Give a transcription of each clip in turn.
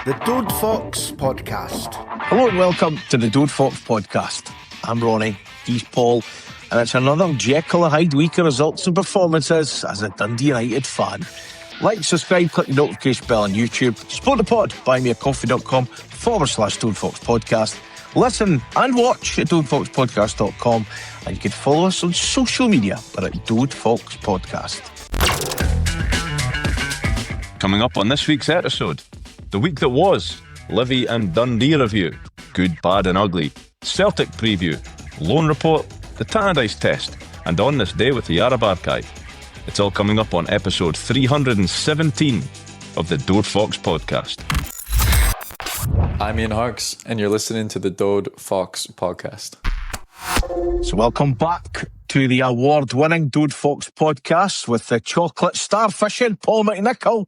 The Dode Fox Podcast. Hello and welcome to the Dode Fox Podcast. I'm Ronnie, he's Paul, and it's another Jekyll and Hyde week of results and performances as a Dundee United fan. Like, subscribe, click the notification bell on YouTube. Support the pod, buymeacoffee.com/Dode Fox Podcast. Listen and watch at DodeFoxPodcast.com, and you can follow us on social media. We're at Dode Fox Podcast. Coming up on this week's episode, the week that was, Livi and Dundee review, good, bad and ugly, Celtic preview, loan report, the Tannadice Test, and on this day with the Arab Archive. It's all coming up on episode 317 of the Dode Fox Podcast. I'm Ian Harks, and you're listening to the Dode Fox Podcast. So welcome back to the award-winning Dode Fox Podcast with the chocolate starfishing Paul McNichol.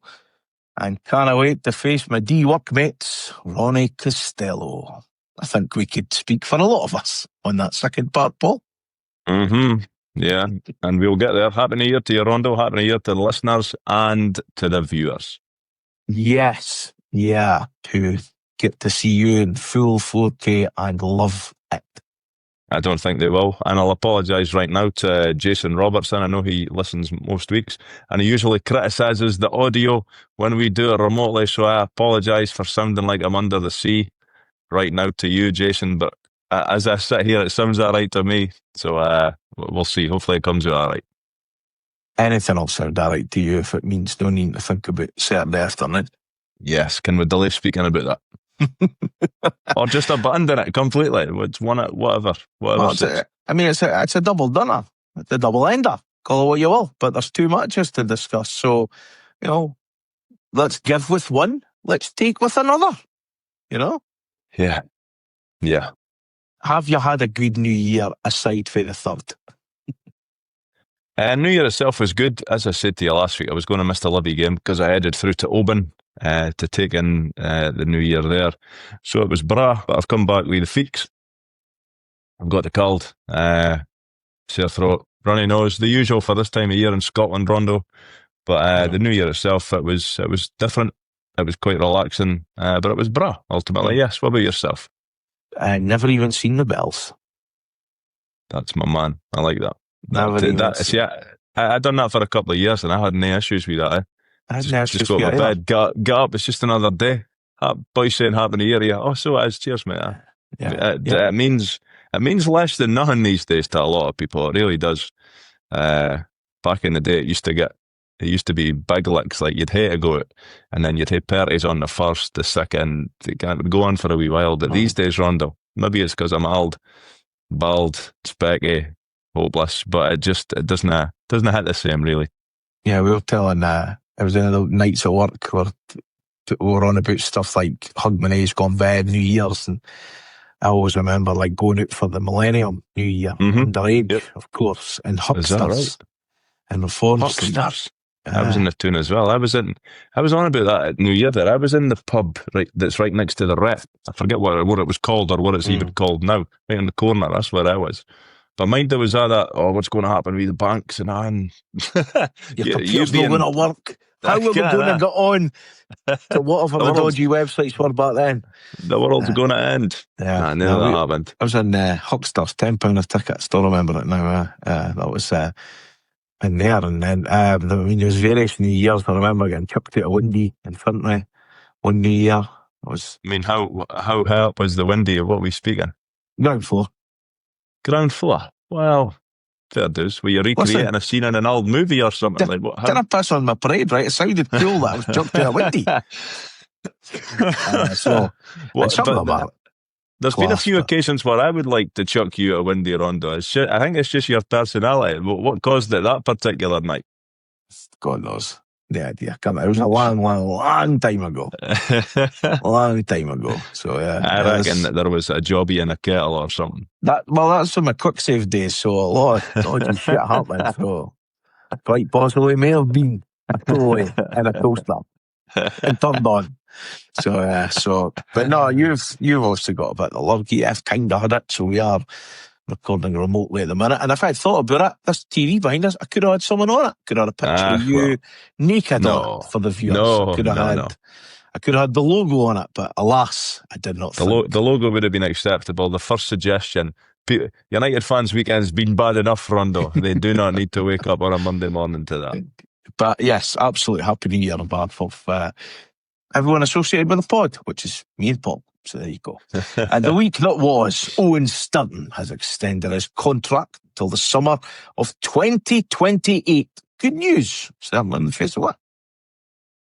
And can't wait to face my D-workmates, Ronnie Costello. I think we could speak for a lot of us on that second part, Paul. Yeah, and we'll get there. Happy New Year to you, Rondo. Happy New Year to the listeners and to the viewers. Yes, yeah, to get to see you in full 4K and love it. I don't think they will, and I'll apologise right now to Jason Robertson. I know he listens most weeks, and he usually criticises the audio when we do it remotely, so I apologise for sounding like I'm under the sea right now to you, Jason, but as I sit here, it sounds all right to me, so we'll see. Hopefully it comes out all right. Anything will sound all right to you if it means no need to think about Saturday afternoon. Yes, can we delay speaking about that? Or just abandon it completely? It's one, whatever. Well, it's a double dinner. It's a double ender. Call it what you will, but there's too much us to discuss. So, let's give with one. Let's take with another. Yeah. Have you had a good New Year aside for the third? New Year itself was good. As I said to you last week, I was going to miss the Livi game because I headed through to Oban to take in the New Year there. So it was bra, but I've come back with the feeks. I've got the cold, sore throat, runny nose, the usual for this time of year in Scotland, Rondo. But the New Year itself, it was different. It was quite relaxing, but it was bra, ultimately. Yes, what about yourself? I never even seen the bells. That's my man. I like that. I done that for a couple of years and I had no issues with that. Just go to bed, get up, it's just another day. Boy saying Happy New Year, yeah. Oh, so it is. Cheers, mate. It means less than nothing these days to a lot of people. It really does. Back in the day, it used to be big licks, like you'd hate to go out, and then you'd have parties on the first, the second, it would go on for a wee while. But these days, Rondo, maybe it's because I'm old, bald, specky, hopeless, but it doesn't hit the same, really. Yeah, we were telling, it was in the nights at work where we were on about stuff like Hogmanay's gone bad, New Year's, and I always remember like going out for the Millennium New Year, underage, of course, and hucksters and reforms. Hucksters. I was in the tune as well. I was on about that at New Year there. I was in the pub that's right next to the Rep. I forget what it was called or what it's even called now. Right in the corner, that's where I was. But mind there was what's going to happen with the banks and your computer's not going to work. How are we going to get on to whatever the dodgy websites were back then? The world's going to end. Yeah, that happened. I was in Hucksters, £10 a ticket. I still remember it now. That was in there, and then there was various New Years. I remember getting chucked out of Windy in Fintry one New Year. How high up was the Windy of what we speaking? Ground floor. Well, fair dues. Were you recreating a scene in an old movie or something? Didn't I piss on my parade, right? It sounded cool that I was chucked out of Windy. There's been a few occasions where I would like to chuck you a Windy, Rondo. I think it's just your personality. What caused it that particular night? God knows. The idea. It was a long time ago. Long time ago. So yeah, I reckon that there was a jobby in a kettle or something. That's from my quick save days. So a lot of dodgy shit happened. So quite possibly may have been a toy in a toaster and turned on. But no, you've also got a bit of lucky. I've kind of had it. So we are recording remotely at the minute. And if I'd thought about it, this TV behind us, I could have had someone on it. Could have had a picture of you naked on it for the viewers. I I could have had the logo on it, but alas, I did not think. The logo would have been acceptable. The first suggestion. United fans' weekend's been bad enough, Rondo. They do not need to wake up on a Monday morning to that. But yes, absolutely happy New Year on behalf of everyone associated with the pod, which is me and Paul. So there you go. And the week that was, Owen Sturton has extended his contract till the summer of 2028. Good news, certainly in the face of what?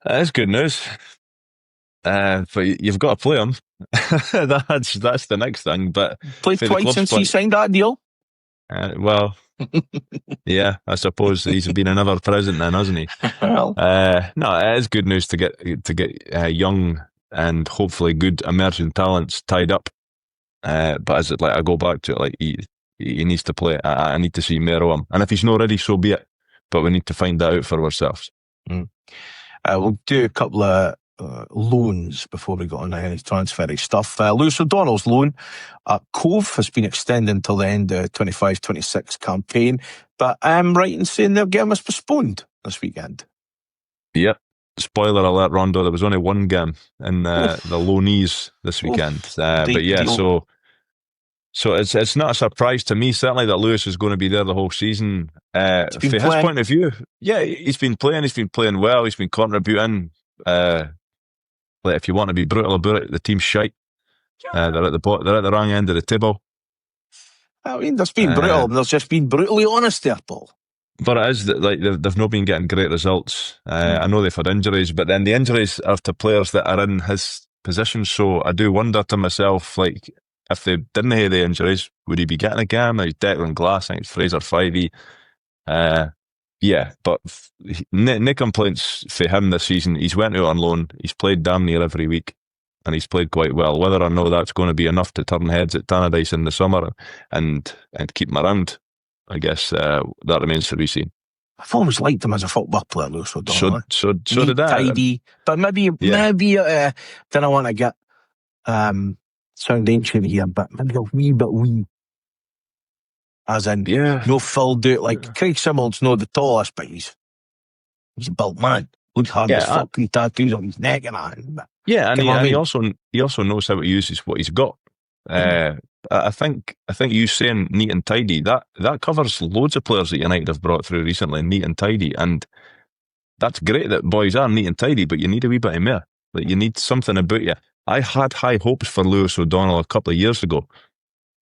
That is good news. But you've got to play him. That's the next thing. But played twice since he signed that deal. Well, yeah, I suppose he's been another present then, hasn't he? Well, no, it is good news to get young and hopefully good emerging talents tied up. But as I go back to it, he needs to play. I need to see more of him, and if he's not ready, so be it. But we need to find that out for ourselves. We'll do a couple of loans before we got on any transferring stuff. Lewis O'Donnell's loan at Cove has been extended until the end of 25-26 campaign, but I'm right in saying their game was postponed this weekend. Yep. Spoiler alert, Rondo, there was only one game in the loanees this weekend. But yeah, so it's not a surprise to me, certainly, that Lewis is going to be there the whole season. From his point of view, yeah, he's been playing well, he's been contributing. If you want to be brutal about it, the team's shite. They're at the wrong end of the table. I mean, there's been brutal, there's just been brutally honest there, Paul. But it is that they've not been getting great results. I know they've had injuries, but then the injuries are to players that are in his position. So I do wonder to myself, if they didn't have the injuries, would he be getting a game? Like Declan Glass, I think it's Fraser Fivey. Yeah, but no complaints for him this season. He's went out on loan. He's played damn near every week, and he's played quite well. Whether or not that's going to be enough to turn heads at Tannadice in the summer and keep him around, I guess that remains to be seen. I've always liked him as a football player, Lewis O'Donnell. So did I. Tidy, but maybe don't I want to get sound ancient here, but maybe a wee bit. As in, no filled out. Like Craig Simmons, not the tallest, but he's a built man. Looks hard as fucking tattoos on his neck and that. Yeah, and he also knows how to use what he's got. I think you saying neat and tidy, that covers loads of players that United have brought through recently, neat and tidy, and that's great that boys are neat and tidy, but you need a wee bit more. Like, you need something about you. I had high hopes for Lewis O'Donnell a couple of years ago,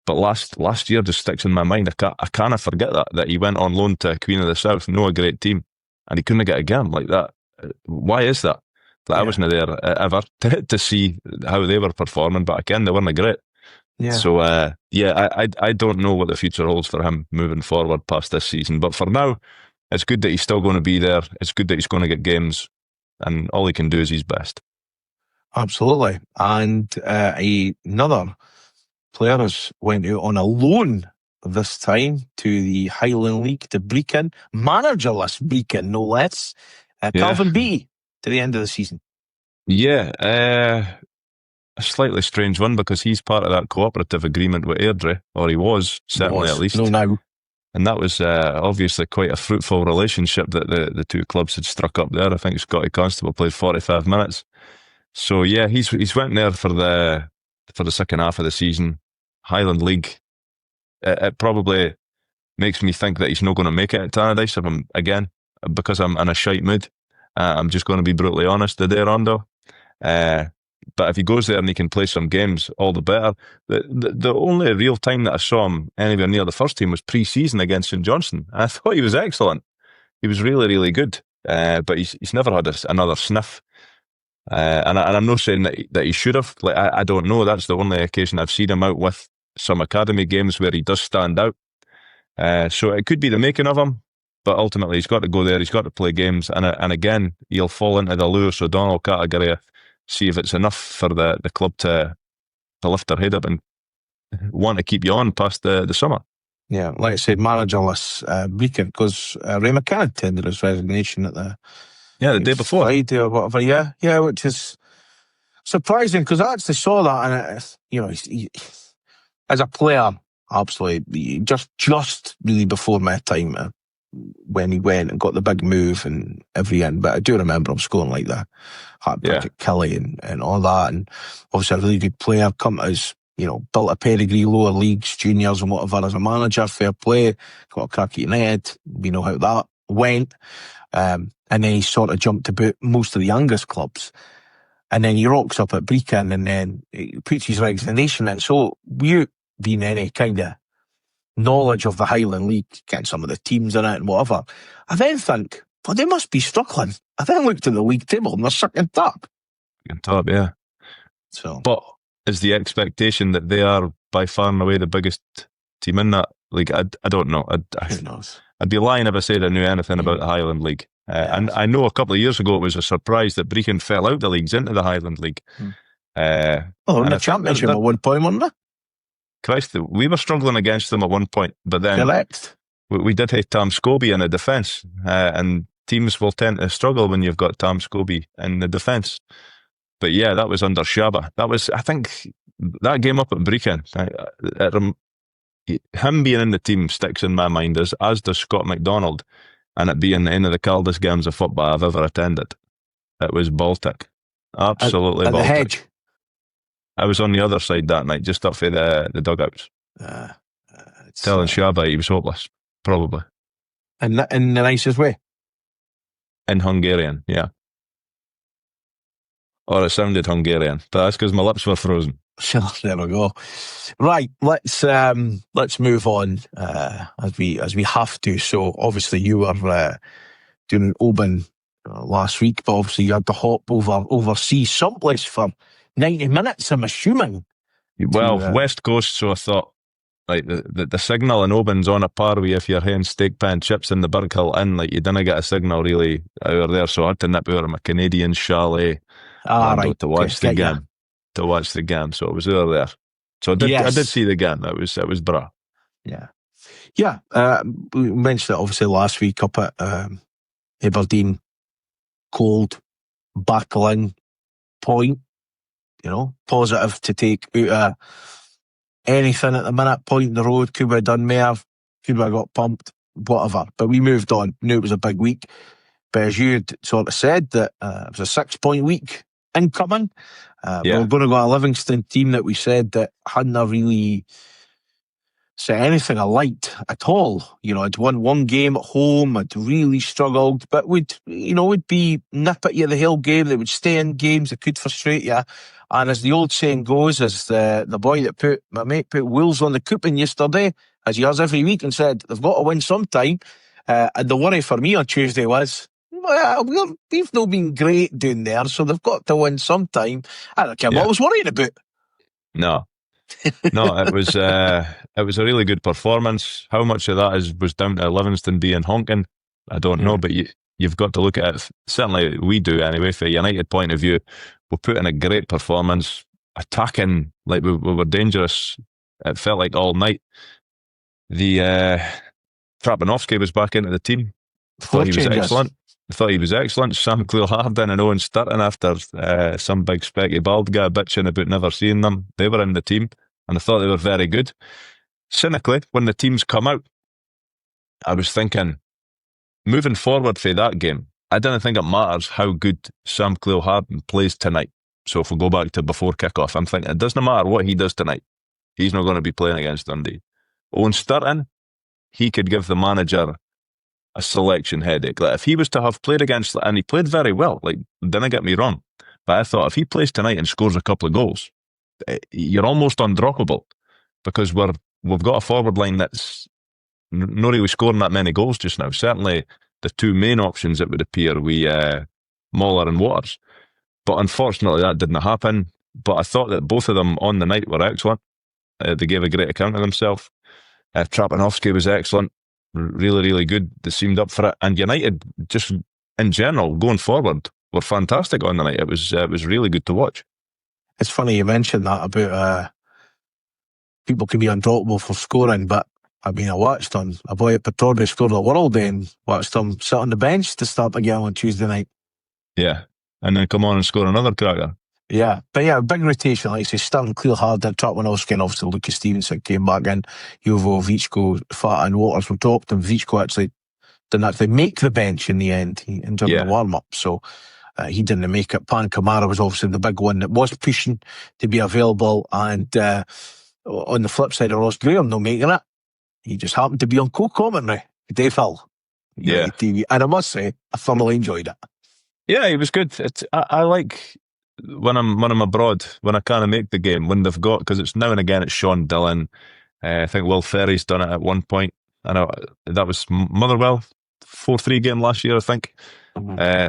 but last year just sticks in my mind. I can't forget that he went on loan to Queen of the South, a great team, and he couldn't get a game like that. Why is that? I wasn't there ever to see how they were performing, but again, they weren't great. Yeah. So, I don't know what the future holds for him moving forward past this season. But for now, it's good that he's still going to be there. It's good that he's going to get games, and all he can do is his best. Absolutely. And another player has went out on a loan this time to the Highland League, to Brecon, managerless Brecon, no less. Calvin Beattie to the end of the season. Yeah, a slightly strange one, because he's part of that cooperative agreement with Airdrie, or he was, certainly at least. No, now. And that was obviously quite a fruitful relationship that the two clubs had struck up there. I think Scotty Constable played 45 minutes. So yeah, he's went there for the second half of the season. Highland League. It probably makes me think that he's not going to make it at Tannadice because I'm in a shite mood. I'm just going to be brutally honest today, Rondo. But if he goes there and he can play some games, all the better. The only real time that I saw him anywhere near the first team was pre-season against St Johnstone. I thought he was excellent. He was really, really good. But he's never had another sniff. And I'm not saying that he should have. Like, I don't know. That's the only occasion I've seen him out with some academy games where he does stand out. So it could be the making of him. But ultimately, he's got to go there. He's got to play games. And again, he'll fall into the Lewis O'Donnell category. See if it's enough for the club to lift their head up and want to keep you on past the summer. Yeah, like I said, managerless Brecon, because Ray McCann tendered his resignation at the day before. Friday or whatever. Yeah, which is surprising, because I actually saw that, and he, as a player, absolutely just really before my time. when he went and got the big move and everything. But I do remember him scoring like the hat-trick at Kelly and all that. And obviously a really good player, come to us, built a pedigree, lower leagues, juniors and whatever as a manager, fair play, got a crack at United. We know how that went. And then he sort of jumped about most of the youngest clubs. And then he rocks up at Brecon and then he puts his resignation in. So you being any kind of knowledge of the Highland League, getting some of the teams in it and whatever, I then think, well, they must be struggling. I then looked at the league table and they're second top. Second top, yeah. So, but is the expectation that they are by far and away the biggest team in that league? I don't know. Who knows? I'd be lying if I said I knew anything about the Highland League. And I know a couple of years ago it was a surprise that Brecon fell out the leagues into the Highland League. In the championship at one point, weren't they? Christ, we were struggling against them at one point, but then correct. We did have Tam Scobie in the defence, and teams will tend to struggle when you've got Tam Scobie in the defence. But yeah, that was under Shaba. That was, I think, that game up at Brecon. Him being in the team sticks in my mind, as does Scott McDonald, and it being the end of the coldest games of football I've ever attended. It was Baltic, absolutely at Baltic. The Hedge. I was on the other side that night, just up for the dugouts. Telling Shaba he was hopeless, probably. In the nicest way? In Hungarian, yeah. Or it sounded Hungarian, but that's because my lips were frozen. Sure, there we go. Right, let's move on as we have to. So obviously you were doing an Oban last week, but obviously you had to hop overseas someplace for 90 minutes, I'm assuming. Well, West Coast, so I thought, like, the signal in Oban's on a par with if you're having steak pan chips in the Birkhill Inn, like, you didn't get a signal really out there, so I had to nip out of my Canadian chalet to watch the game. To watch the game, so it was over there. So I did see the game. It was bra. Yeah. We mentioned it obviously last week up at Aberdeen. Cold, battling point. Positive to take out of anything at the minute. Point in the road, could have done more, could have got pumped, whatever. But we moved on. Knew it was a big week. But as you had sort of said, that it was a 6-point week incoming. We were going to go a Livingston team that we said that hadn't really set anything alight at all. I'd won one game at home, I'd really struggled, but would be nip at you the whole game. They would stay in games that could frustrate you. And as the old saying goes, as the boy that my mate put wheels on the coupon yesterday, as he has every week, and said they've got to win sometime. And the worry for me on Tuesday was, we've not been great down there, so they've got to win sometime. I don't care what I was worrying about. No, it was a really good performance. How much of that was down to Livingston being honking, I don't know, but you've got to look at it. Certainly we do anyway. From a United point of view, we put in a great performance, attacking like we were dangerous. It felt like all night. The Trapanovsky was back into the team. I thought he was excellent. Sam Clearharden and Owen Sturton, after some big specky bald guy bitching about never seeing them, they were in the team, and I thought they were very good. Cynically, when the teams come out, I was thinking, moving forward for that game, I didn't think it matters how good Sam Clearharden plays tonight. So if we go back to before kickoff, I'm thinking it doesn't matter what he does tonight. He's not going to be playing against Dundee. Owen Sturton, he could give the manager a selection headache. Like, if he was to have played against, and he played very well, like, don't get me wrong, but I thought if he plays tonight and scores a couple of goals, you're almost undroppable, because we've got a forward line that's not really scoring that many goals just now. Certainly the two main options, it would appear, Moller and Waters. But unfortunately that didn't happen. But I thought that both of them on the night were excellent. They gave a great account of themselves. Trapanovsky was excellent. Really, really good. They seemed up for it. And United, just in general, going forward, were fantastic on the night. It was really good to watch. It's funny you mentioned that about people can be undroppable for scoring, but I watched him. A boy at Petrorbia scored a world day and watched him sit on the bench to start the game on Tuesday night. Yeah, and then come on and score another cracker. Yeah, but yeah, big rotation, like I say, Sturton, Clearharden, Trapanovsky, and obviously Lucas Stevenson came back in. Jovo, Vichko, Fata and Waters were dropped, and Vichko actually didn't actually make the bench in the end during the warm-up, so he didn't make it. Pan Kamara was obviously the big one that was pushing to be available, and on the flip side of Ross Graham not making it, he just happened to be on co-commentary, Dave Hill, TV, and I must say, I thoroughly enjoyed it. Yeah, he was good. I like when I'm abroad, when I kind of make the game, when they've got, because it's now and again it's Sean Dillon. I think Will Ferry's done it at one point. I know that was Motherwell 4-3 game last year, I think.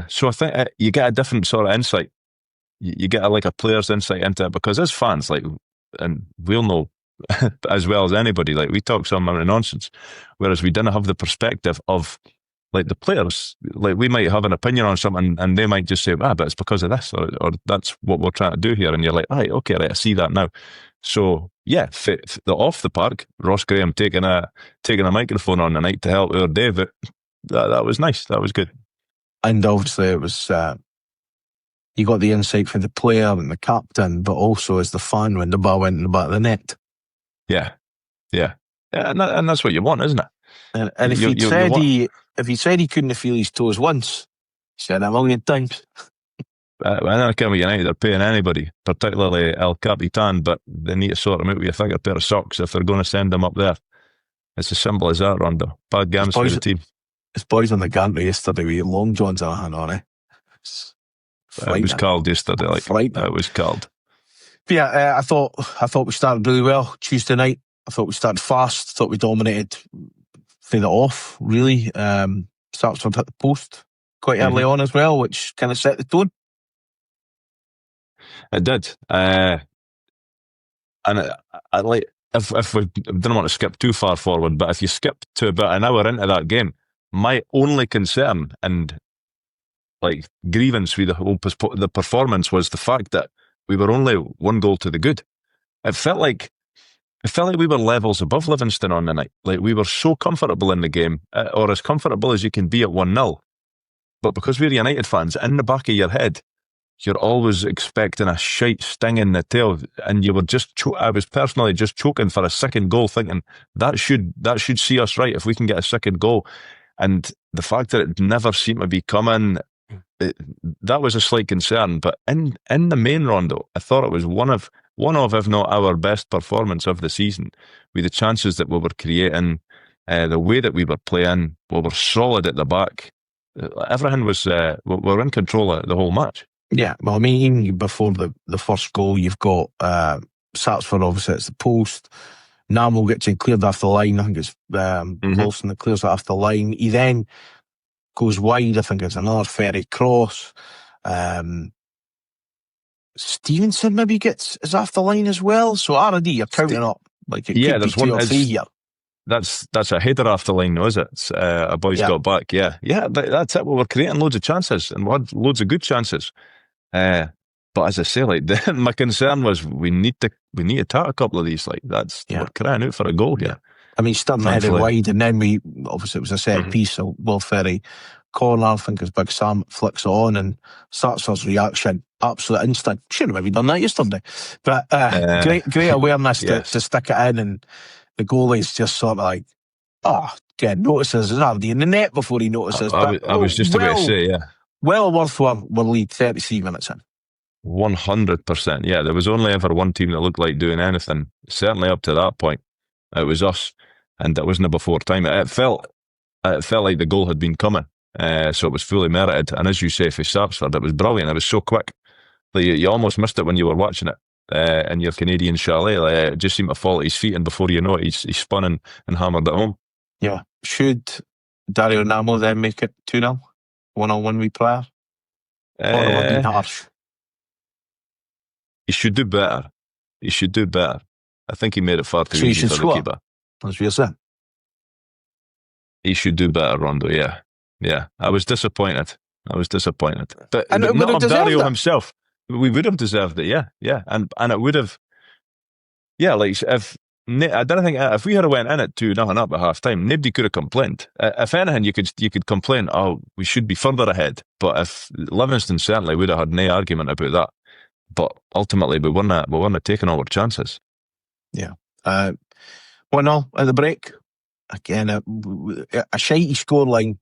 So I think you get a different sort of insight. You get a player's insight into it, because as fans, and we'll know as well as anybody, we talk some amount of nonsense, whereas we didn't have the perspective of the players. We might have an opinion on something and they might just say, but it's because of this, or that's what we're trying to do here, and you're like, right, okay, right, I see that now. So yeah, off the park, Ross Graham taking a microphone on the night to help our David, that was nice, that was good. And obviously it was you got the insight from the player and the captain, but also as the fan when the ball went in the back of the net. Yeah, and that's what you want, isn't it? And if he said he couldn't feel his toes once, he said it a million times. I don't care what United are paying anybody, particularly El Capitan, but they need to sort him out with a thicker pair of socks if they're going to send him up there. It's as simple as that, Rondo. Bad games for the team. His boys on the gantry yesterday with long johns in a hand on it. It was cold yesterday. It was cold. But yeah, I thought we started really well Tuesday night. I thought we started fast. Thought we dominated from the off, really. Started hit the post quite early on as well, which kind of set the tone. It did. And I like, if we didn't want to skip too far forward, but if you skip to about an hour into that game, my only concern and grievance with the performance was the fact that we were only one goal to the good. It felt like we were levels above Livingston on the night. We were so comfortable in the game, or as comfortable as you can be at 1-0. But because we're United fans, in the back of your head, you're always expecting a shite sting in the tail, and you were I was personally just choking for a second goal, thinking that should see us right if we can get a second goal. And the fact that it never seemed to be coming, that was a slight concern. But in the main, Rondo, I thought it was one of, if not our best performance of the season, with the chances that we were creating, the way that we were playing, we were solid at the back. Everything was, we were in control of the whole match. Yeah, well, I mean, even before the first goal, you've got Satsford, obviously, it's the post. Namo gets it cleared off the line. I think it's Wilson that clears it off the line. He then goes wide. I think it's another Ferry cross. Stevenson maybe is off the line as well. So R&D, you're counting up. It could be 2 or 3 here. That's a header off the line, though, is it? A boy's got back. Yeah, that's it. We were creating loads of chances, and we had loads of good chances. But as I say, my concern was we need to tap a couple of these. We're crying out for a goal here. I mean, Sturman headed wide, and then obviously it was a set piece. So Will Ferry corner, I think, as Big Sam flicks it on, and Satsford's reaction, absolute instant. Should have maybe done that yesterday, but great awareness to stick it in, and the goalie's just sort of notices it's already in the net before he notices. I was just about to say, well worth our lead 33 minutes in. 100%. Yeah, there was only ever one team that looked like doing anything. Certainly up to that point, it was us, and it wasn't before time. It felt like the goal had been coming, so it was fully merited. And as you say, for Sapsford, it was brilliant. It was so quick. You almost missed it when you were watching it in your Canadian chalet. It just seemed to fall at his feet, and before you know it, he spun and hammered it home. Yeah. Should Dario Namo then make it 2-0? 1-on-1 with player? Or harsh? He should do better. I think he made it far too easy for the keeper. That's what you're saying. He should do better, Rondo. Yeah. I was disappointed. But not of Dario himself. We would have deserved it. Yeah. And it would have. Yeah, I don't think if we had went in at 2-0 up at half time, nobody could have complained. If anything, you could complain, we should be further ahead. But if Livingston certainly would have had no argument about that. But ultimately, we weren't taking all our chances. Yeah. 1-0 at the break. Again, a shitey scoreline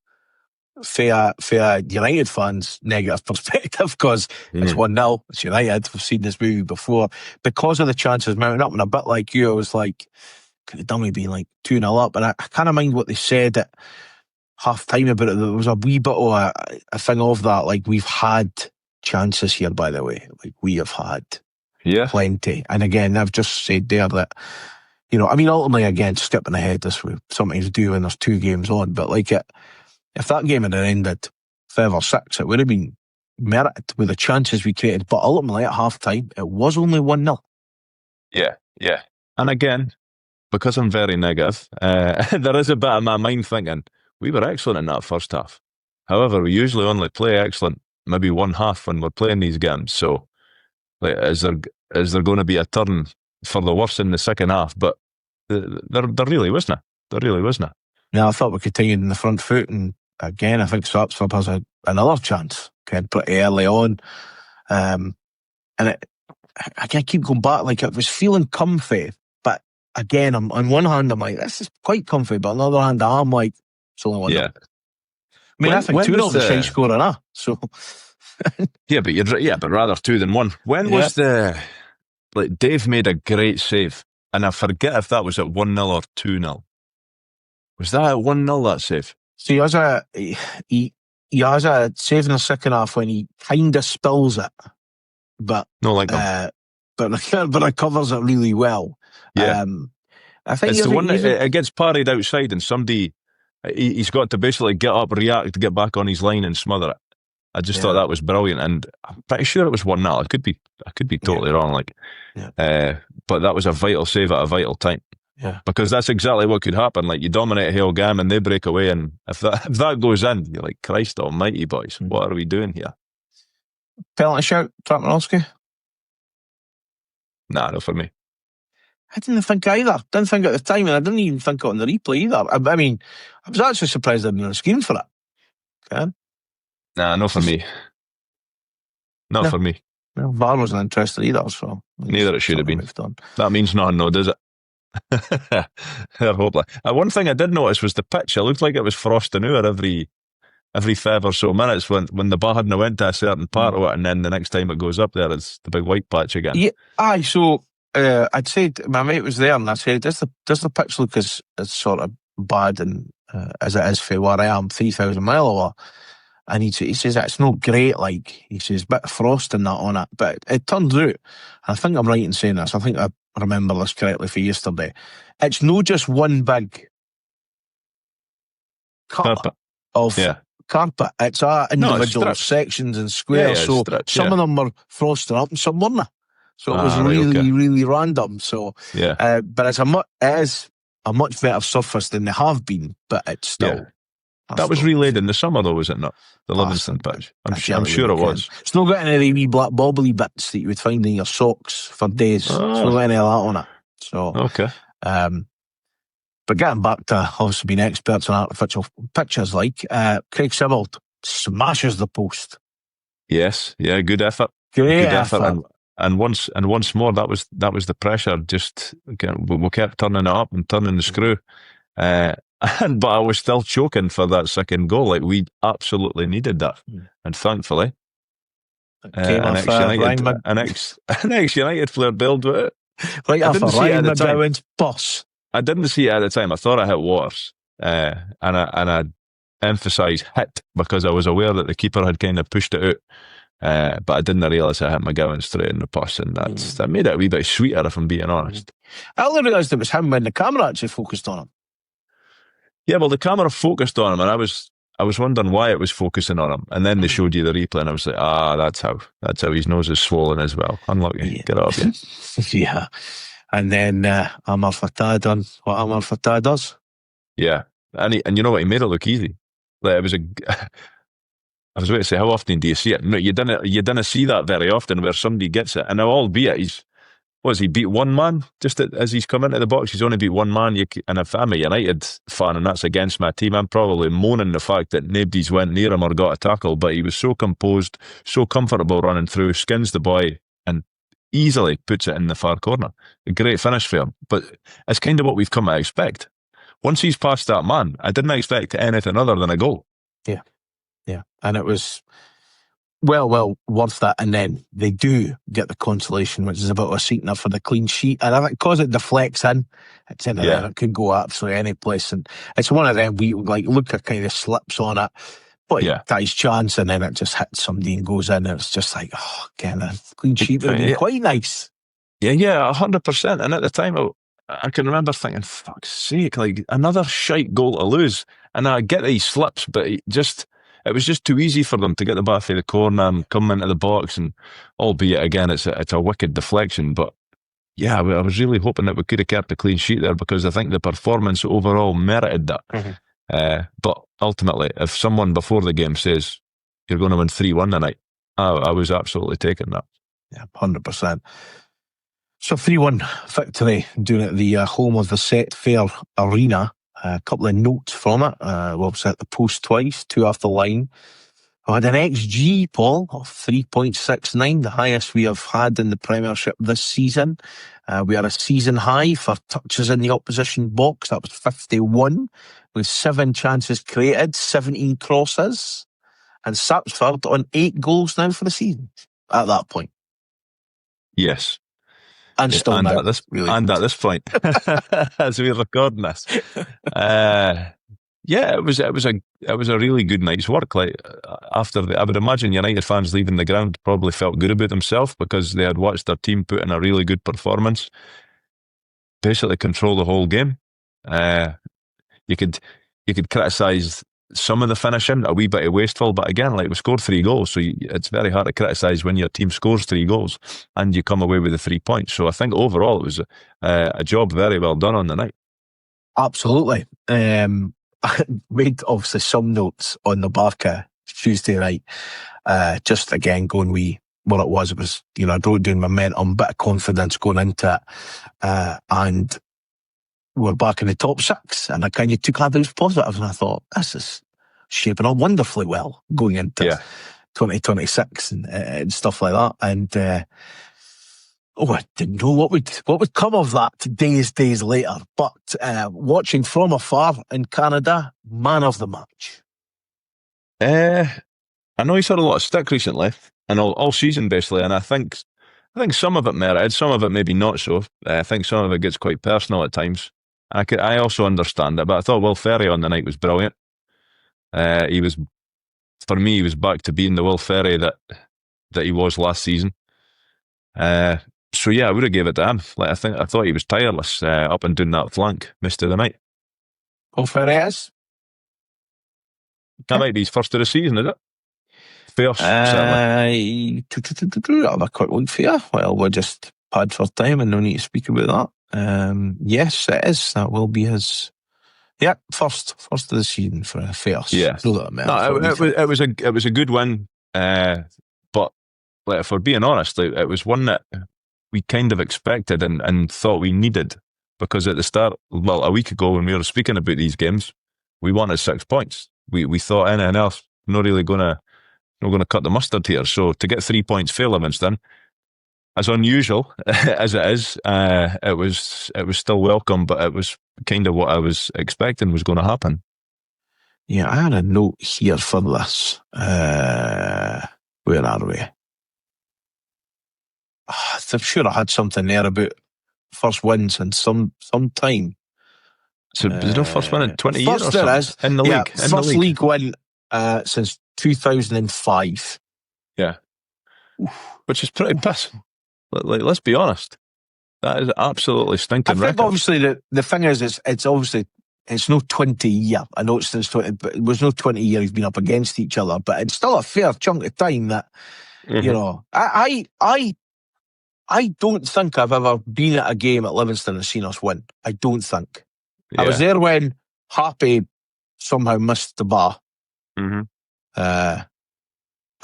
for a United fans' negative perspective, because it's 1-0, it's United, we've seen this movie before, because of the chances mounting up, and a bit like you, I was like, could have done me being like 2-0 up, and I kind of mind what they said at half time about it. There was a wee bit of a thing of that, like, we've had chances here, by the way, like, we have had plenty, and again, I've just said there that, you know, I mean, ultimately, again, skipping ahead, this way sometimes do when there's 2 games on, but like, if that game had ended 5 or 6, it would have been merited with the chances we created. But ultimately, at half time, it was only 1-0. Yeah. And again, because I'm very negative, there is a bit of my mind thinking, we were excellent in that first half. However, we usually only play excellent maybe one half when we're playing these games. So, like, is there going to be a turn for the worse in the second half? But there really wasn't. There really wasn't. Yeah, I thought we continued in the front foot, and again, I think Swapsford has another chance, pretty early on. And I keep going back, like, it was feeling comfy, but again, on one hand, I'm like, this is quite comfy, but on the other hand, I'm like, it's only 1-0. Yeah. I mean, I think 2-0 is a shy score enough. So but rather 2 than 1. When was Dave made a great save, and I forget if that was at 1-0 or 2-0. Was that at 1-0, that save? So he has a save in the second half when he kind of spills it, but but recovers it really well. Yeah, I think it's the one that it gets parried outside, and somebody he's got to basically get up, react, get back on his line, and smother it. I just thought that was brilliant, and I'm pretty sure it was 1-0. I could be totally wrong, but that was a vital save at a vital time. Yeah, because that's exactly what could happen. Like, you dominate a whole game and they break away, and if that goes in, you're like, Christ almighty, boys, what are we doing here? Penalty shout, Tannadice? Nah, not for me. I didn't think either. Didn't think at the time, and I didn't even think it on the replay either. I mean, I was actually surprised I'd been on the screen for it. Okay. Nah, not for me. Not for me. Well, VAR wasn't interested either, so neither it should have been. That means nothing, though, does it? Hopefully. One thing I did notice was the pitch. It looked like it was frosting out every 5 or so minutes when the ball hadn't went to a certain part of it, and then the next time it goes up there, it's the big white patch again. Yeah, aye. So I'd said my mate was there, and I said, does the pitch look as sort of bad and as it is for where I am, 3,000 mile away? And he says it's not great. Like, he says, bit of frost and that on it, but it turns out, I think I'm right in saying this, I think I remember this correctly for yesterday, it's not just one big cut of carpet, it's individual sections and squares, so some of them were frosted up and some weren't, so it was really random. So but it is a much better surface than they have been, but it's still that was relayed in the summer, though, was it not? The Livingston pitch. I'm sure it was. It's not got any of the wee black bobbly bits that you would find in your socks for days. It's not got any of that on it. So, but getting back to obviously being experts on artificial pitches, like Craig Craig Sibbald smashes the post. Yes, good effort. Great effort. And once more, that was the pressure. Just again, we kept turning it up and turning the screw. But I was still choking for that second goal. Like, we absolutely needed that, and thankfully, an ex-United player bailed with it. Right after Ryan McGowan's boss. I didn't see it at the time. I thought I hit Waters, and I emphasise hit because I was aware that the keeper had kind of pushed it out. But I didn't realise I hit McGowan straight in the pass, and that made it a wee bit sweeter, if I'm being honest. I only realised it was him when the camera actually focused on him. Yeah, well, the camera focused on him, and I was wondering why it was focusing on him, and then they showed you the replay, and I was like, that's how his nose is swollen as well. Unlucky. Get up, yeah. And then Amar Fatah done what Amar Fatah does. Yeah, and you know what, he made it look easy. Like, it was I was about to say, how often do you see it? No, you didn't see that very often, where somebody gets it, and now, albeit he beat one man just as he's come into the box. He's only beat one man. And if I'm a United fan and that's against my team, I'm probably moaning the fact that nobody's went near him or got a tackle. But he was so composed, so comfortable running through, skins the boy and easily puts it in the far corner. A great finish for him. But it's kind of what we've come to expect. Once he's past that man, I didn't expect anything other than a goal. Yeah. Yeah, and it was well worth that. And then they do get the consolation, which is about a sweetener for the clean sheet. And I think because it deflects in, it's in there. It could go absolutely any place. And it's one of them, we like Luca kind of slips on it, but that his chance, and then it just hits somebody and goes in. And it's just like, oh, again, a clean sheet would be quite nice. Yeah, 100%. And at the time, I can remember thinking, fuck's sake, like another shite goal to lose. And I get that he slips, but it was just too easy for them to get the ball through the corner and come into the box. And albeit, again, it's a wicked deflection. But yeah, I was really hoping that we could have kept a clean sheet there, because I think the performance overall merited that. Mm-hmm. But ultimately, if someone before the game says you're going to win 3-1 tonight, I was absolutely taking that. Yeah, 100%. So 3-1 victory doing it at the home of the Set Fair Arena. A couple of notes from it. Was at the post twice, 2 off the line. I had an XG, Paul, of 3.69, the highest we have had in the Premiership this season. We had a season high for touches in the opposition box. That was 51, with 7 chances created, 17 crosses. And Sapsford on 8 goals now for the season at that point. Yes. And still now. At this point, as we're recording this. It was a really good night's work. Like I would imagine United fans leaving the ground probably felt good about themselves, because they had watched their team put in a really good performance, basically control the whole game. You could criticise some of the finishing, a wee bit wasteful, but again, like we scored 3 goals, so it's very hard to criticise when your team scores 3 goals and you come away with the 3 points. So I think overall it was a job very well done on the night. Absolutely. I made obviously some notes on the Barca Tuesday night. Just again going what it was. It was, I wrote down momentum, bit of confidence going into it, and we're back in the top 6, and I kind of took that as positive, and I thought, this is shaping up wonderfully well going into 2026 and stuff like that. And I didn't know what would come of that days later. But watching from afar in Canada, man of the match. I know he's had a lot of stick recently, and all season basically, and I think some of it merited, some of it maybe not so. I think some of it gets quite personal at times. I also understand it, but I thought Will Ferry on the night was brilliant. He was back to being the Will Ferry that he was last season. So yeah, I would have gave it to him. Like I thought he was tireless up and down that flank most of the night. Will Ferry is? That might be his first of the season, is it? First, certainly. I'll have a quick look for you. Well, we're just pad for time and no need to speak about that. Yes, it is. That will be his. Yeah, first of the season for a first. Yeah, it was a good win. But like, if we're being honest, like, it was one that we kind of expected and thought we needed, because at the start, a week ago when we were speaking about these games, we wanted 6 points. We thought anything else not going to cut the mustard here. So to get 3 points for Livingston, as unusual as it is, it was still welcome, but it was kind of what I was expecting was going to happen. Yeah, I had a note here for this. Where are we? I'm sure I had something there about first wins in some time. So is it the first win in 20 years or something? Is. In the league. First league win since 2005. Yeah. Which is pretty piss. Like, let's be honest. That is absolutely stinking record. I think obviously the thing is, it's obviously, it's no 20 year. I know it's since 20, but it was no 20 year we've been up against each other, but it's still a fair chunk of time that, I don't think I've ever been at a game at Livingston and seen us win. I don't think. Yeah. I was there when Happy somehow missed the bar. Mm-hmm. I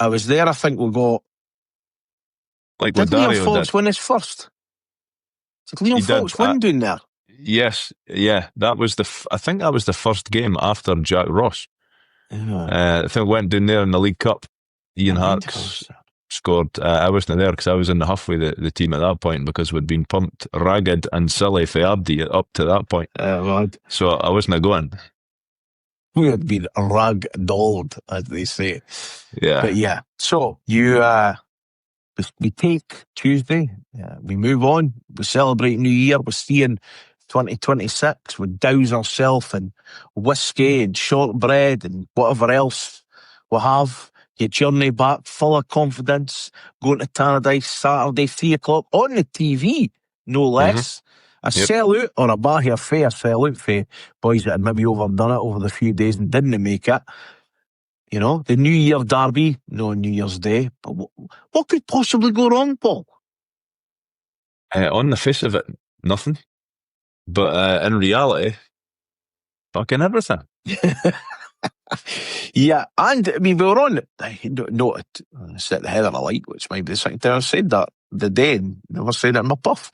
was there, I think we got... Like did Dario Liam Fox win his first? Did Liam Fox win doing there? Yes, yeah. That was I think that was the first game after Jack Ross. Yeah. I think we went down there in the League Cup. Ian Harkes scored. I wasn't there because I was in the huff with the team at that point, because we'd been pumped ragged and silly for Abdi up to that point. Right. So I wasn't going. We had been rag-dolled, as they say. Yeah. But yeah, so we take Tuesday, we move on, we celebrate New Year, we're seeing 2026, we douse ourselves in whiskey and shortbread and whatever else we have. Your journey back full of confidence, going to Tannadice Saturday, 3 o'clock on the TV, no less. A sellout or a Bahia Fair sellout for boys that had maybe overdone it over the few days and didn't make it. You know, the New Year derby, no New Year's Day. But what could possibly go wrong, Paul? On the face of it, nothing. But in reality, fucking everything. Yeah, and I mean, we were on, noted, set the head of a light, which might be the second time I've said that the day, and never said it in my puff.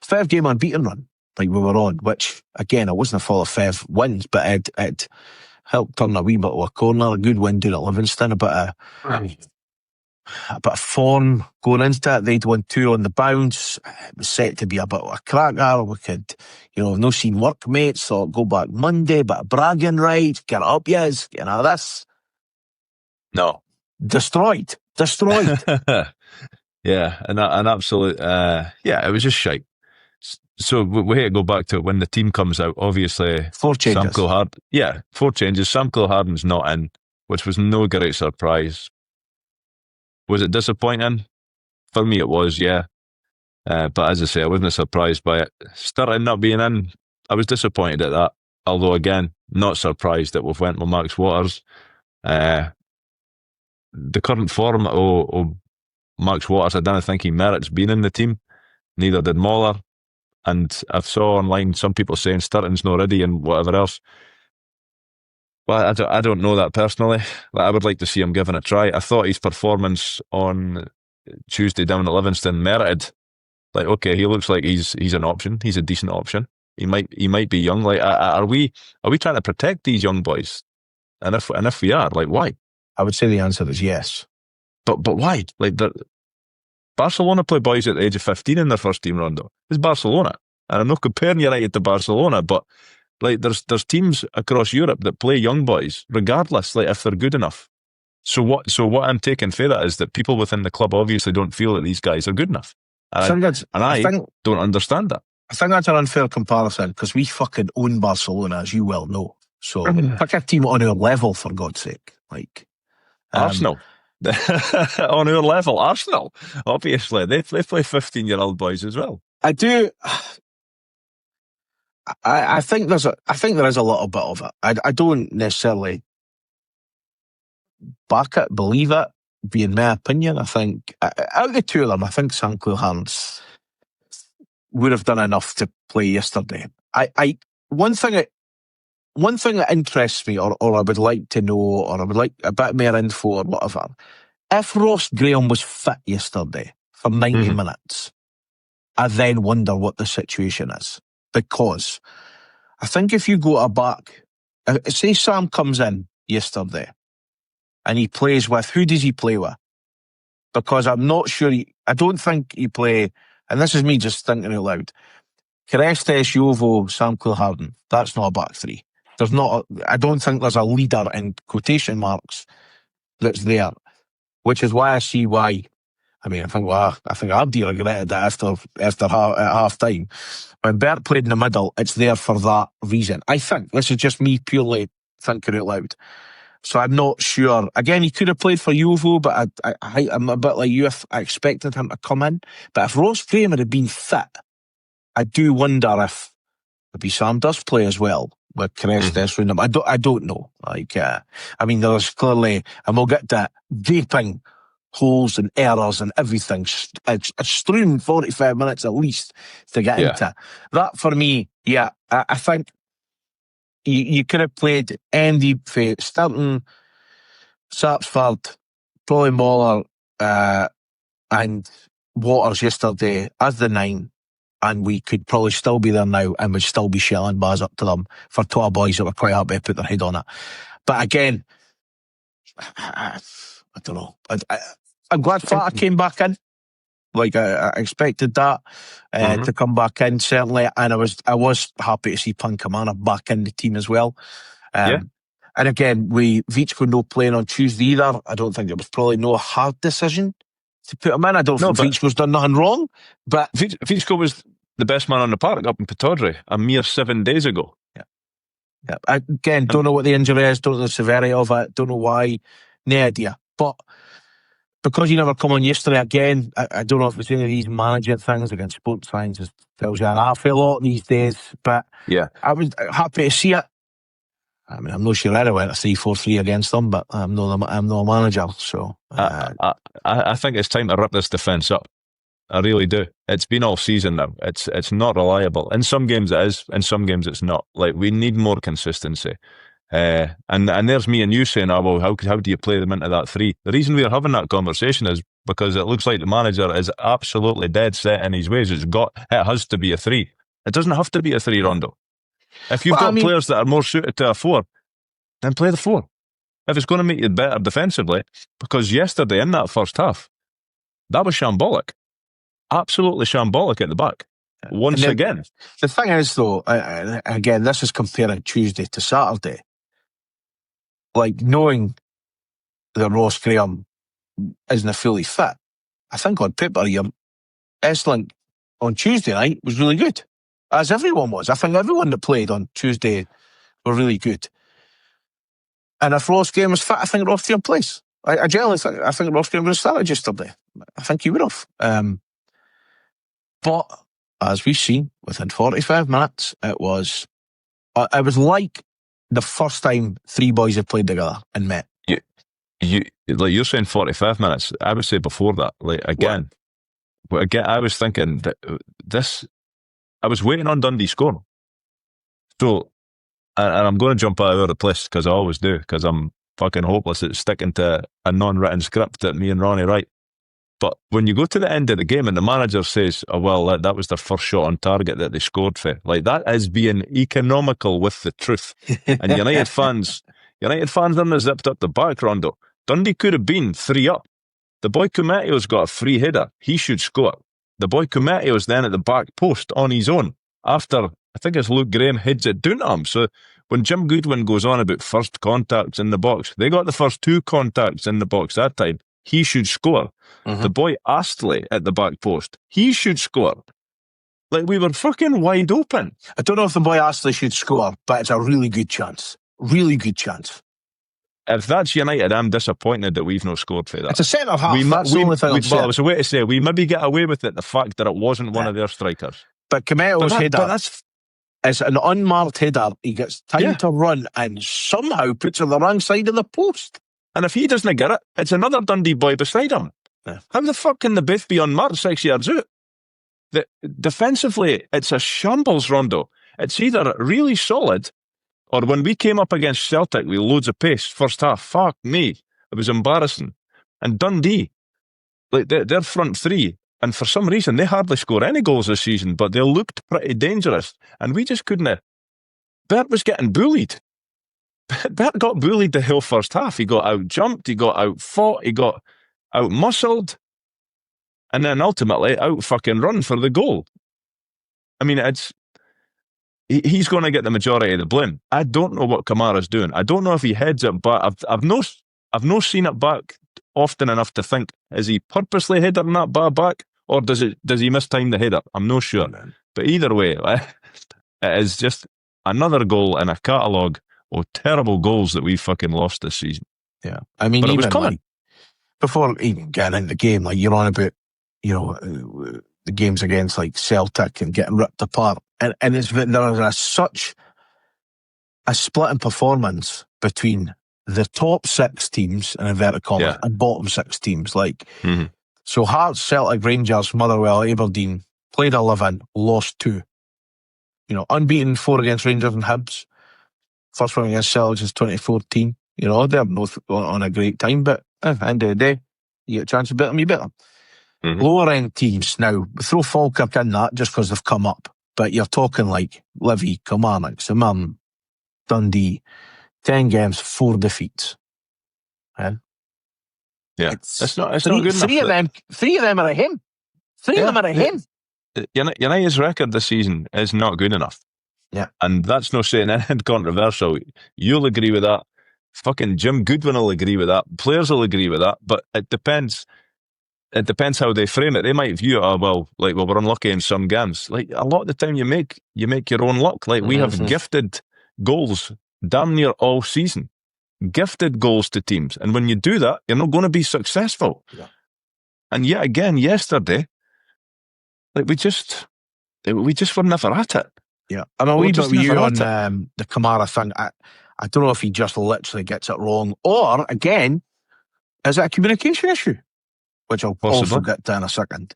5-game unbeaten run, like we were on, which, again, I wasn't full of 5 wins, but it helped turn a wee bit of a corner, a good win down at Livingston, a bit of form going into it. They'd won 2 on the bounce. It was set to be a bit of a cracker. We could, no seen workmates, thought go back Monday, bit of bragging rights, get it up, yes, this. No. Destroyed. Yeah, an absolute, it was just shite. So we had to go back to it when the team comes out. Obviously, 4 changes. 4 changes. Sam Cleharden's not in, which was no great surprise. Was it disappointing? For me, it was, yeah. But as I say, I wasn't surprised by it. Starting not being in, I was disappointed at that. Although, again, not surprised that we've went with Max Waters. The current form of Max Waters, I don't think he merits being in the team. Neither did Moller. And I saw online some people saying Sturton's not ready and whatever else. Well, I don't know that personally. I would like to see him given a try. I thought his performance on Tuesday down at Livingston merited. Like, okay, he looks like he's an option. He's a decent option. He might be young. Like, are we trying to protect these young boys? And if we are, like, why? I would say the answer is yes. But why? Like, Barcelona play boys at the age of 15 in their first team run, though. It's Barcelona. And I'm not comparing United to Barcelona, but like there's teams across Europe that play young boys, regardless, like if they're good enough. So what I'm taking for that is that people within the club obviously don't feel that these guys are good enough. I don't understand that. I think that's an unfair comparison because we fucking own Barcelona, as you well know. So pick a team on our level, for God's sake. Like Arsenal. On our level, Arsenal, obviously they play 15-year-old boys as well. I do. I think there is a little bit of it. I don't necessarily back it, believe it, being my opinion. I think out of the two of them, I think St. Cleharden would have done enough to play yesterday. One thing that interests me, or I would like to know, or I would like a bit more info or whatever. If Ross Graham was fit yesterday for 90 minutes, I then wonder what the situation is. Because I think if you go back, say Sam comes in yesterday and he plays with, who does he play with? Because I'm not sure, I don't think he play, and this is me just thinking out loud, Carestes, Yovo, Sam Cleharden, that's not a back three. I don't think there's a leader in quotation marks that's there, which is why I see why. I mean, I think Abdi regretted that after half time. When Bert played in the middle, it's there for that reason. I think this is just me purely thinking out loud. So I'm not sure. Again, he could have played for Yovo, but I'm a bit like you. I expected him to come in. But if Ross Graham had been fit, I do wonder if maybe Sam does play as well with Carestes around him. I don't know. Like, I mean, there's clearly, and we'll get to gaping holes and errors and everything. It's strewn 45 minutes at least to get into that. For me, I think you could have played Andy for Sturton, Sapsford, probably Moller, and Waters yesterday as the 9, and we could probably still be there now and would still be shelling bars up to them for 12 boys that were quite happy to put their head on it. But again, I don't know. I'm glad Fata came back in. Like I expected that to come back in, certainly, and I was happy to see Pankamana back in the team as well. And again, with Vichko no playing on Tuesday either, I don't think it was probably no hard decision to put him in. I don't think Vichko's done nothing wrong, but Vichko was the best man on the park up in Pittodrie a mere 7 days ago. Yeah. Again, don't know what the injury is, don't know the severity of it, don't know why, no idea. But because you never come on yesterday again, I don't know if it's any of these managing things against sports science tells you an awful lot these days. But yeah, I was happy to see it. I mean, I'm not sure I went a 3-4-3 against them, but I'm not a manager. So I think it's time to rip this defence up. I really do. It's been all season now. It's not reliable. In some games it is, in some games it's not. Like, we need more consistency. And there's me and you saying, well, how do you play them into that 3? The reason we're having that conversation is because it looks like the manager is absolutely dead set in his ways. It has to be a 3. It doesn't have to be a 3, Rondo. If you've got players that are more suited to a 4, then play the 4. If it's going to make you better defensively, because yesterday in that first half, that was shambolic. Absolutely shambolic at the back. Once again. The thing is, though, again, this is comparing Tuesday to Saturday. Like, knowing that Ross Graham isn't fully fit, I think on paper, your S-Link on Tuesday night was really good. As everyone was. I think everyone that played on Tuesday were really good. And if Ross Graham was fit, I think Ross Graham plays. I generally think Ross Graham would have started yesterday. I think he would have. But as we've seen, within 45 minutes, it was like the first time 3 boys had played together and met. You're saying 45 minutes. I would say before that. Again, I was thinking that I was waiting on Dundee scoring. So, and I'm going to jump out of the place because I always do, because I'm fucking hopeless at sticking to a non-written script that me and Ronnie write. But when you go to the end of the game and the manager says, oh, well, that was their first shot on target that they scored for, like, that is being economical with the truth. And United fans didn't zipped up the back, Rondo. Dundee could have been 3 up. The boy Kumetio's got a free header. He should score. The boy Kumetio's then at the back post on his own after, I think it's Luke Graham heads it down to him. So when Jim Goodwin goes on about first contacts in the box, they got the first 2 contacts in the box that time. He should score. Mm-hmm. The boy Astley at the back post, he should score. Like, we were fucking wide open. I don't know if the boy Astley should score, but it's a really good chance. Really good chance. If that's United, I'm disappointed that we've not scored for that. It's a centre half. That's the only thing I'm saying. I was away to say, we maybe get away with it, the fact that it wasn't one of their strikers. But Kumetio's header is an unmarked header. He gets time to run and somehow puts it on the wrong side of the post. And if he doesn't get it, it's another Dundee boy beside him. Yeah. How the fuck can the both be unmarked 6 yards out? Defensively, it's a shambles, Rondo. It's either really solid, or when we came up against Celtic with loads of pace, first half, fuck me, it was embarrassing. And Dundee, like, their front 3, and for some reason, they hardly score any goals this season, but they looked pretty dangerous. And we just couldn't. Bert was getting bullied. Bert got bullied the whole first half. He got out-jumped, he got out-fought, he got out-muscled, and then ultimately out-fucking run for the goal. I mean, he's going to get the majority of the blame. I don't know what Kamara's doing. I don't know if he heads it back. I've no seen it back often enough to think, is he purposely heading that ball back, or does he mistime the header? I'm not sure. But either way, it is just another goal in a catalogue of terrible goals that we fucking lost this season. Yeah, I mean, but even it was coming. Like, before even getting into the game, like, you're on about, the games against like Celtic and getting ripped apart, and there is such a split in performance between the top 6 teams in inverted commas and bottom 6 teams. Like, so Hearts, Celtic, Rangers, Motherwell, Aberdeen played 11, lost 2. Unbeaten 4 against Rangers and Hibs. First one against Celtic since 2014. They're both on a great time, but at the end of the day, you get a chance to beat them, you beat them. Mm-hmm. Lower end teams, now, throw Falkirk in that just because they've come up, but you're talking like Livi, Kilmarnock, St. Dundee, 10 games, 4 defeats. Yeah, it's not good enough. Three of them are at him. Three of them are at him. United's record this season is not good enough. Yeah. And that's not saying anything controversial. You'll agree with that. Fucking Jim Goodwin will agree with that. Players will agree with that. But it depends. It depends how they frame it. They might view it, we're unlucky in some games. Like, a lot of the time you make your own luck. Like, we have gifted goals damn near all season. Gifted goals to teams. And when you do that, you're not going to be successful. Yeah. And yet again, yesterday, like, we just were never at it. Yeah. I'm a wee bit with you on the Kamara thing. I don't know if he just literally gets it wrong, or, again, is it a communication issue? Which I'll also get to in a second.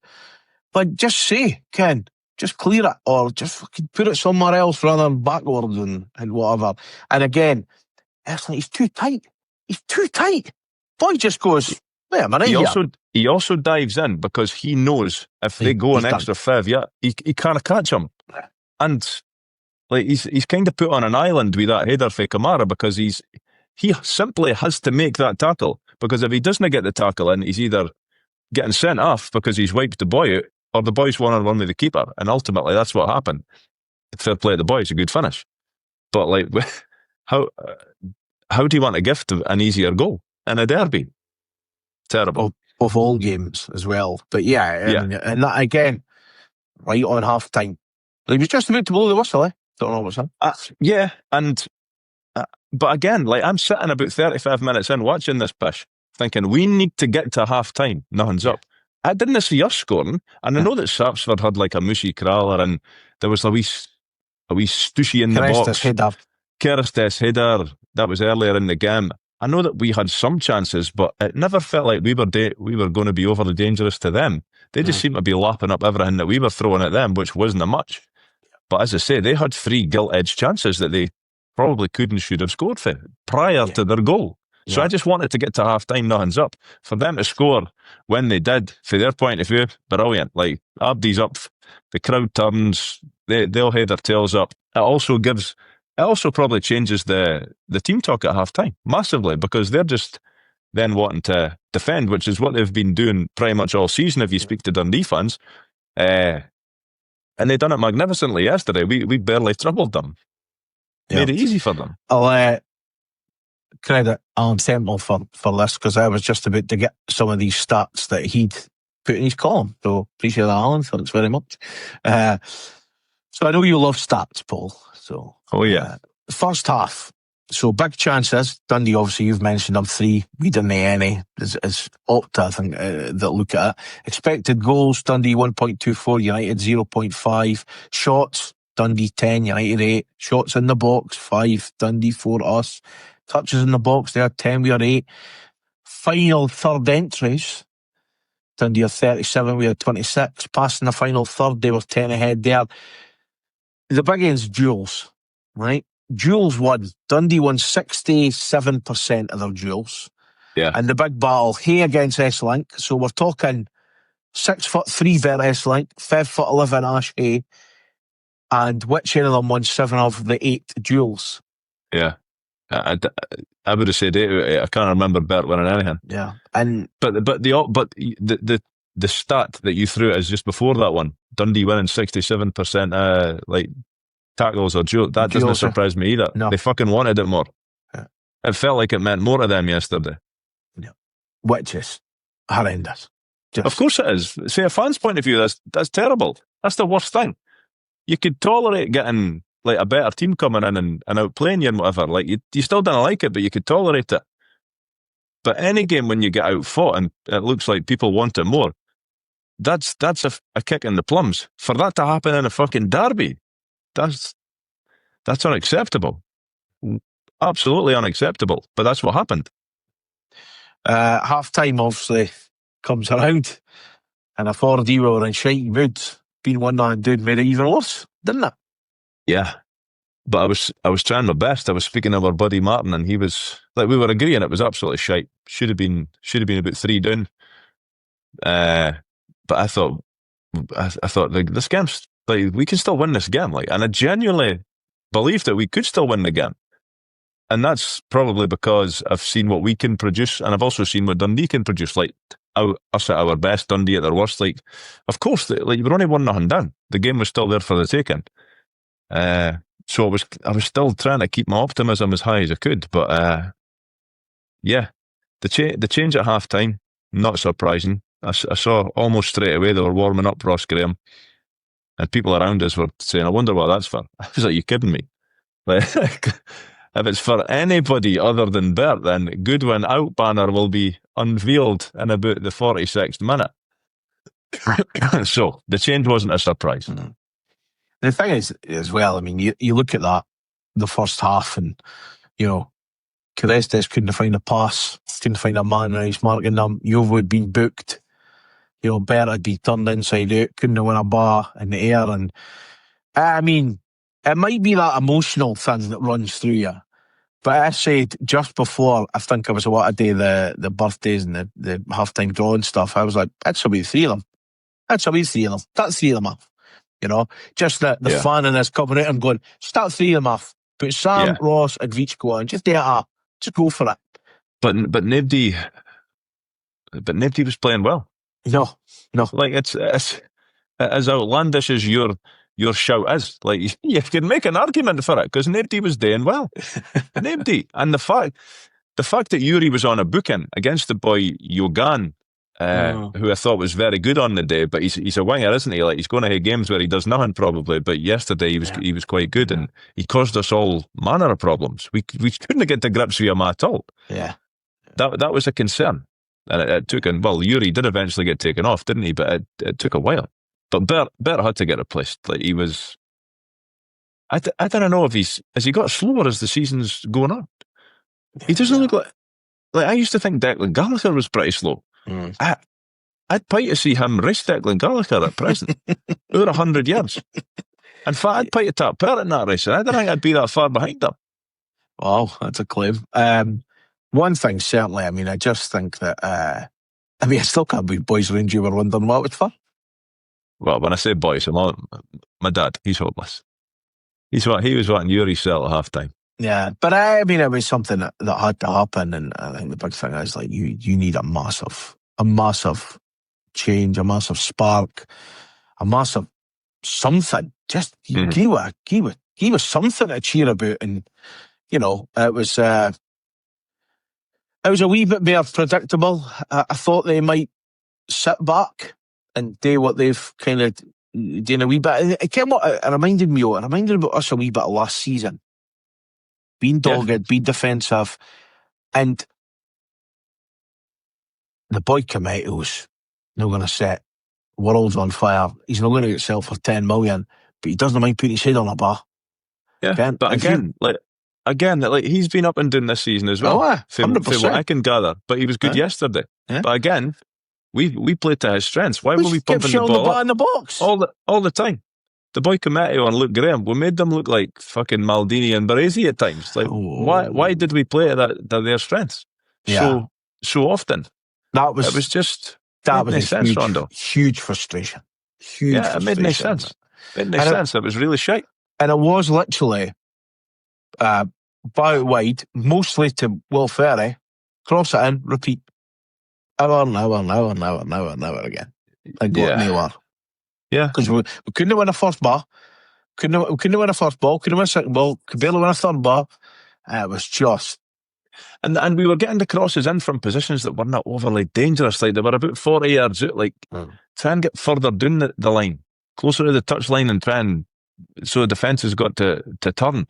Like, just say, Ken, just clear it, or just fucking put it somewhere else rather than backwards and whatever. And again, it's like, he's too tight. He's too tight. Boy just goes, wait a minute. He also dives in because he knows if they go an extra 5, he can't catch him. And like, he's kind of put on an island with that header for Kamara, because he simply has to make that tackle, because if he doesn't get the tackle in, he's either getting sent off because he's wiped the boy out, or the boy's one-on-one with the keeper, and ultimately that's what happened. Fair play to the boy, it's a good finish. But like, how do you want to gift an easier goal in a derby? Terrible. Of all games as well. But and that again, right on half time. He was just about to blow the whistle, eh? Don't know what's happening. But again, like, I'm sitting about 35 minutes in watching this pish, thinking we need to get to half time. Nothing's up. I didn't see us scoring, and I know that Sapsford had like a mushy crawler, and there was a wee stushy in the box. Kerestes header. That was earlier in the game. I know that we had some chances, but it never felt like we were going to be overly dangerous to them. They just seemed to be lapping up everything that we were throwing at them, which wasn't much. But as I say, they had 3 gilt-edged chances that they probably could and should have scored for prior to their goal. So I just wanted to get to half-time, nothing's up. For them to score when they did, for their point of view, brilliant. Like, Abdi's up, the crowd turns, they'll head their tails up. It also probably changes the team talk at half-time, massively, because they're just then wanting to defend, which is what they've been doing pretty much all season if you speak to Dundee fans. And they done it magnificently yesterday. We barely troubled them. Made it easy for them. I'll credit Alan Temple for this, because I was just about to get some of these stats that he'd put in his column. So appreciate that, Alan. Thanks very much. So I know you love stats, Paul. So first half. So big chances. Dundee, obviously, you've mentioned them 3. We didn't any. Is Opta, I think, that look at it. Expected goals, Dundee 1.24, United 0.5. Shots, Dundee 10, United 8. Shots in the box, 5. Dundee 4, us. Touches in the box, they had 10, we had 8. Final third entries, Dundee had 37, we had 26. Passing the final third, they were 10 ahead there. The big end's duels, right? Duels won. Dundee won 67% of their duels. Yeah. And the big battle, Hay against S-Link. So we're talking 6'3" Vert S-Link, 5'11" Ash Hay. And which one of them won 7 of the 8 duels? Yeah. I would have said 8. I can't remember Bert winning anything. Yeah. But the stat that you threw is just before that one. Dundee winning 67% like tackles or duels. That doesn't surprise me either. No. They fucking wanted it more. Yeah. It felt like it meant more to them yesterday. Yeah. Which is horrendous. Of course it is. See, a fan's point of view, that's terrible. That's the worst thing. You could tolerate getting like a better team coming in and outplaying you and whatever. Like, you still didn't like it, but you could tolerate it. But any game when you get outfought and it looks like people want it more, that's a kick in the plums. For that to happen in a fucking derby, that's unacceptable. Absolutely unacceptable. But that's what happened. Half time obviously comes around, and I thought we were in shite moods. Being 1-0 dude made it even worse, didn't it? Yeah. But I was trying my best. I was speaking to our buddy Martin, and he was like, we were agreeing it was absolutely shite. Should have been about 3 down. But I thought like, this game's like, we can still win this game. Like, and I genuinely believed that we could still win the game. And that's probably because I've seen what we can produce, and I've also seen what Dundee can produce. Like, us at our best, Dundee at their worst. Like, of course, like, you were only 1-0 down. The game was still there for the taking. So I was still trying to keep my optimism as high as I could, but yeah, the change at half time, not surprising. I saw almost straight away they were warming up Ross Graham, and people around us were saying, I wonder what that's for. I was like, you kidding me? Like, if it's for anybody other than Bert, then Goodwin out banner will be unveiled in about the 46th minute. So the change wasn't a surprise. Mm-hmm. The thing is, as well, I mean, you look at that, the first half, and, you know, Carestes couldn't find a pass, couldn't find a man, and he's marking them. You've had been booked. You know, Bert had been turned inside out, couldn't win a bar in the air. And I mean, it might be that emotional thing that runs through you. But I said just before, I think I was what a day, the birthdays and the half-time draw and stuff, I was like, that's about three of them. That's about three of them. That's three of them off. You know, just the fan in this coming out and going, start three of them off. Put Sam, Ross, and Vichko on. Just do it. Just go for it. But nobody was playing well. No. Like it's as outlandish as your shout is. Like you can make an argument for it because nobody was doing well. Nobody. And the fact that Yuri was on a booking against the boy Yogan, who I thought was very good on the day, but he's a winger, isn't he? Like he's going to have games where he does nothing probably. But yesterday he was quite good, and he caused us all manner of problems. We couldn't get to grips with him at all. Yeah, that was a concern, and it took. And well, Yuri did eventually get taken off, didn't he? But it took a while. But Bert had to get replaced. Like he was. I don't know if has he got slower as the season's going on. He doesn't look like I used to think Declan Gallagher was pretty slow. I'd pay to see him race Declan Gallagher at present. Over 100 yards. In fact, I'd pay to tap Bert in that race, and I don't think I'd be that far behind him. Wow, that's a claim. One thing, certainly, I mean, I just think that, I still can't believe Boys Range you were wondering what it was for. Well, when I say boys, my dad, he's hopeless. He was wanting Yuri Cell at half time. Yeah, but I mean, it was something that had to happen, and I think the big thing is like you need a massive change, a massive spark, a massive something. Just give us something to cheer about, and you know, it was a wee bit more predictable. I thought they might sit back and do what they've kind of done a wee bit. It reminded me about us a wee bit of last season. Being dogged, being defensive, and the boy Kameto's not going to set worlds on fire. He's not going to get sell for 10 million, but he doesn't mind putting his head on a bar. Yeah, but again, he's been up and down this season as well. 100%. From what I can gather, but he was good yesterday. Yeah. But again, we played to his strengths. Why were we pumping the ball in the box all the time? The boy Cometto and Luke Graham, we made them look like fucking Maldini and Baresi at times. Like, why did we play to their strengths so often? It was huge frustration. It made no sense. It was really shite. And it was literally bow wide, mostly to Will Ferry, cross it in, repeat. Hour again. And got nowhere. Yeah, because we couldn't win a first bar, couldn't win a first ball, couldn't win a second ball, could barely win a third bar. It was just, and we were getting the crosses in from positions that were not overly dangerous. Like they were about 40 yards out. Like try and get further down the line, closer to the touch line, and try and so the defence has got to turn.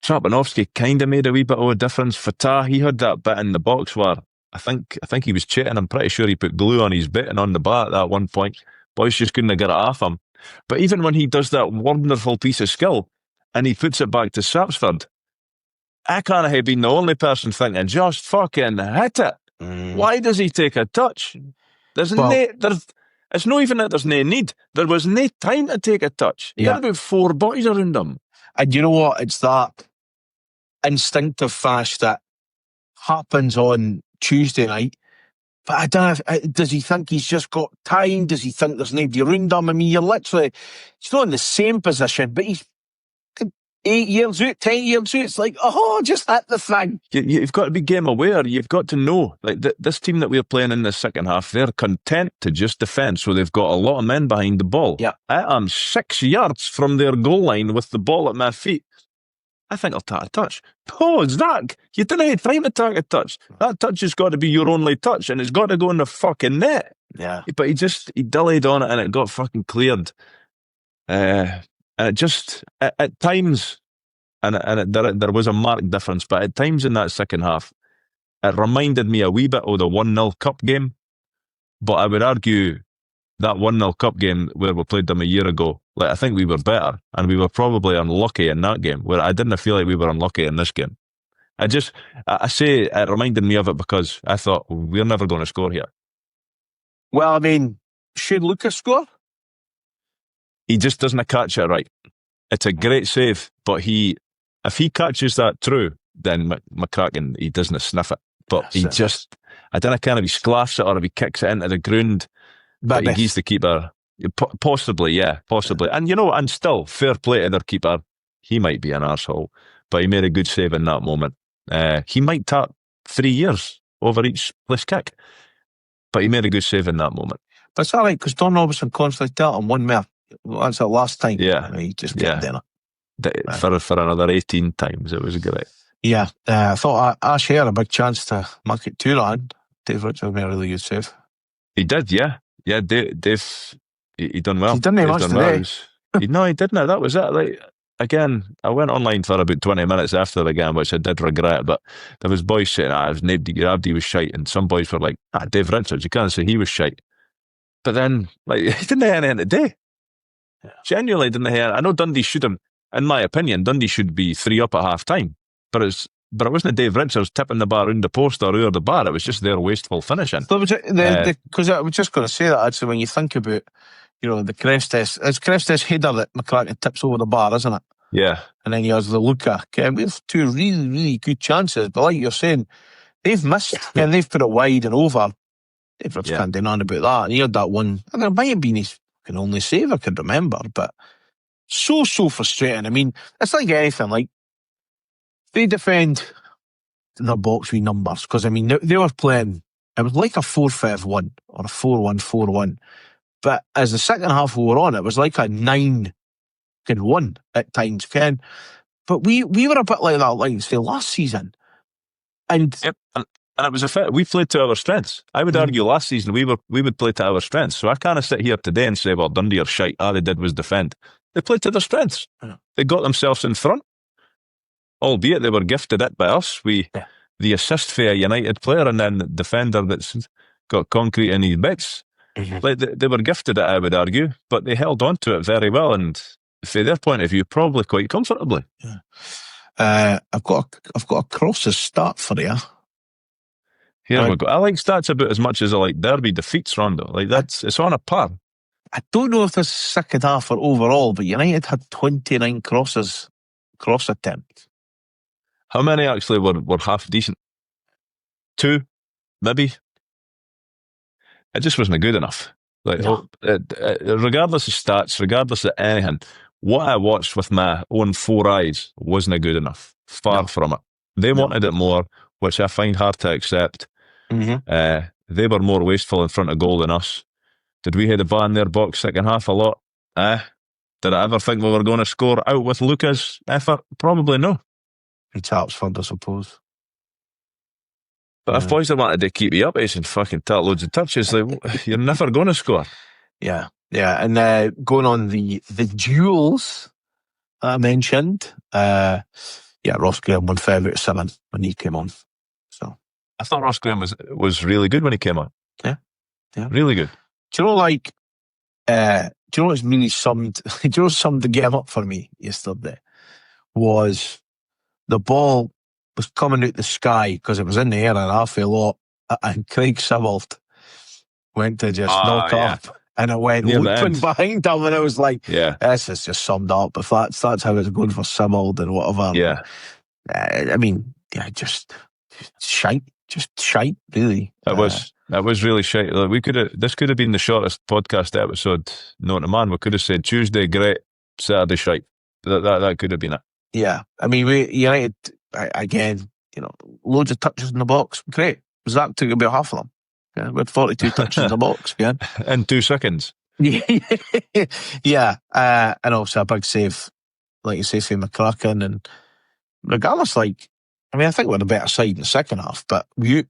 Trapanovsky kind of made a wee bit of a difference. Fatah, he had that bit in the box where I think he was cheating. I'm pretty sure he put glue on his bit and on the bar at that one point. Boys just couldn't get it off him. But even when he does that wonderful piece of skill and he puts it back to Sapsford, I can't have been the only person thinking, just fucking hit it. Why does he take a touch? It's not even that there's no need. There was no time to take a touch. He had about 4 boys around him. And you know what? It's that instinctive fash that happens on Tuesday night. But I don't know, does he think he's just got time? Does he think there's nobody around him? I mean, he's not in the same position, but he's 8 years out, 10 years out. It's like, just hit the thing. You've got to be game aware. You've got to know. Like this team that we're playing in the second half, they're content to just defend, so they've got a lot of men behind the ball. Yeah. I am 6 yards from their goal line with the ball at my feet. I think I'll take a touch. Oh, Zach, you didn't have time to take a touch. That touch has got to be your only touch, and it's got to go in the fucking net. Yeah. But he delayed on it, and it got fucking cleared. And it just, at times, there was a marked difference, but at times in that second half, it reminded me a wee bit of the 1-0 cup game. But I would argue that 1-0 cup game where we played them a year ago, like, I think we were better, and we were probably unlucky in that game, where I didn't feel like we were unlucky in this game. I say it reminded me of it because I thought, we're never going to score here. Well, I mean, should Lucas score? He just doesn't catch it right. It's a great save, but if he catches that through, then McCracken, he doesn't sniff it. But I don't know if he sclaffs it or if he kicks it into the ground. But he gives the keeper, possibly, yeah, possibly. And and still, fair play to their keeper. He might be an arsehole, but he made a good save in that moment. He might tap 3 years over each place kick, but he made a good save in that moment. But it's all right, because Don Robertson constantly tell him one more. That's the last time. Yeah. He just kept doing it. For another 18 times, it was great. Yeah. I thought Ash had a big chance to mark it 2-0. Dave Richards made a really good save. He did, yeah. Yeah, Dave, he done well. He didn't have much today. No, he didn't. That was it. Like, again, I went online for about 20 minutes after the game, which I did regret, but there was boys saying, it was nobody grabbed, he was shite, and some boys were like, Dave Richards, you can't say he was shite. But then, like, he didn't have anything today. Yeah. Genuinely didn't have. I know Dundee should have, in my opinion, Dundee should be 3 up at half time, but it wasn't Dave Richards tipping the bar around the post or over the bar. It was just their wasteful finishing. Because I was just going to say that, actually, when you think about, the Crest Test, it's Crest Test header that McCracken tips over the bar, isn't it? Yeah. And then he has the Luca. We have 2 really, really good chances, but like you're saying, they've missed, and they've put it wide and over. Dave Richards can't do nothing about that. And he had that one, and it might have been his only save I could remember, but so frustrating. I mean, it's like anything, like, they defend in their box with numbers, because, I mean, they were playing, it was like a 4-5-1 or a 4-1-4-1, but as the second half we were on, it was like a 9-1 at times, Ken. But we were a bit like that, like you say, last season. And it was we played to our strengths. I would argue last season we would play to our strengths. So I can't sit here today and say, well, Dundee are shite. All they did was defend. They played to their strengths. Yeah. They got themselves in front, albeit they were gifted it by us. The assist for a United player, and then the defender that's got concrete in his bits. Mm-hmm. Like they were gifted it, I would argue, but they held on to it very well, and from their point of view, probably quite comfortably. Yeah. I've got a crosses start for you. Here we go. I like stats about as much as I like Derby defeats, Rondo. Like, it's on a par. I don't know if this second half or overall, but United had 29 cross attempts. How many actually were half decent? 2, maybe. It just wasn't good enough. Like, regardless of stats, regardless of anything, what I watched with my own 4 eyes wasn't good enough. Far from it. They wanted it more, which I find hard to accept. Mm-hmm. They were more wasteful in front of goal than us. Did we hit the ball in their box second half a lot? Did I ever think we were going to score out with Luca's effort? Probably no. He taps fun, I suppose. But if boys wanted to keep you up, and fucking take loads of touches, like, you're never going to score. Yeah. And going on the duels I mentioned, Ross Graham won 5 out of 7 when he came on. So I thought Ross Graham was really good when he came on. Yeah. Really good. Do you know, like, what's really summed the game up for me yesterday was the ball was coming out the sky because it was in the air and half a lot, and Craig Sibbald went to just knock up, and it went looping behind him, and I was like, this is just summed up. If that's how it's going for Sibbald and whatever. Yeah. I mean, just shite, really. That was really shite. Like, this could have been the shortest podcast episode known to man. We could have said Tuesday great, Saturday shite. That could have been it. Yeah, I mean, United again. Loads of touches in the box. Great. Zach took about half of them. Yeah, we had 42 touches in the box. Yeah, in 2 seconds. Yeah, and also a big save, like you say, for McCracken, and regardless, I think we're the better side in the second half, but you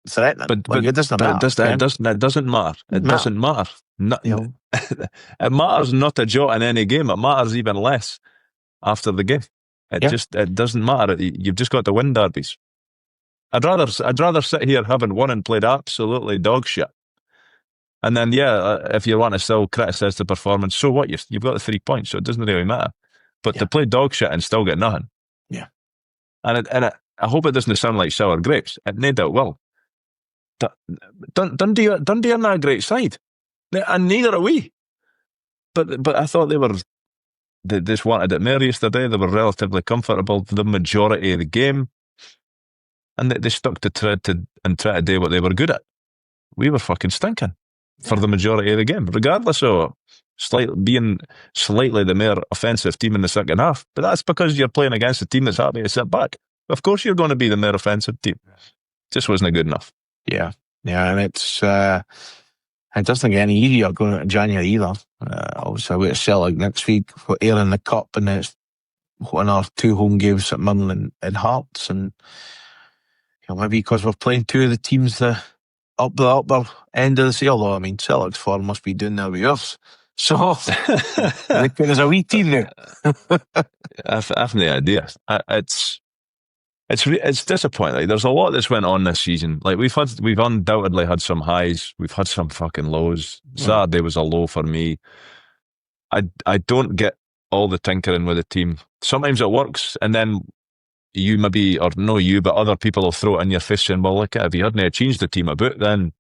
threatening. But it doesn't matter. It doesn't matter. It doesn't matter. No, it matters not a jot in any game. It matters even less after the game. It doesn't matter. You've just got to win derbies. I'd rather sit here having won and played absolutely dog shit. And then, if you want to still criticise the performance, so what? You've got the 3 points, so it doesn't really matter. But to play dog shit and still get nothing. Yeah. And I hope it doesn't sound like sour grapes. It no doubt will. Dundee are not a great side. And neither are we. But I thought they just wanted it more yesterday. They were relatively comfortable for the majority of the game. And they stuck to try to do what they were good at. We were fucking stinking for the majority of the game, regardless of being slightly the more offensive team in the second half. But that's because you're playing against a team that's happy to sit back. Of course you're going to be the more offensive team. Just wasn't good enough. Yeah, and it doesn't get any easier going into January either. Obviously, we're at Celtic next week for Ayr in the Cup, and it's one of our 2 home games at Mirren and Hearts, and maybe because we're playing 2 of the teams up the upper end of the scale. Although, I mean, Celtic's form must be doing their yours. So there's a wee team there. I've no idea. It's disappointing. Like, there's a lot that's went on this season. Like, we've undoubtedly had some highs. We've had some fucking lows. Saturday was a low for me. I don't get all the tinkering with the team. Sometimes it works, and then you maybe, or no you, but other people will throw it in your face saying, well, look, if you hadn't changed the team a bit, then,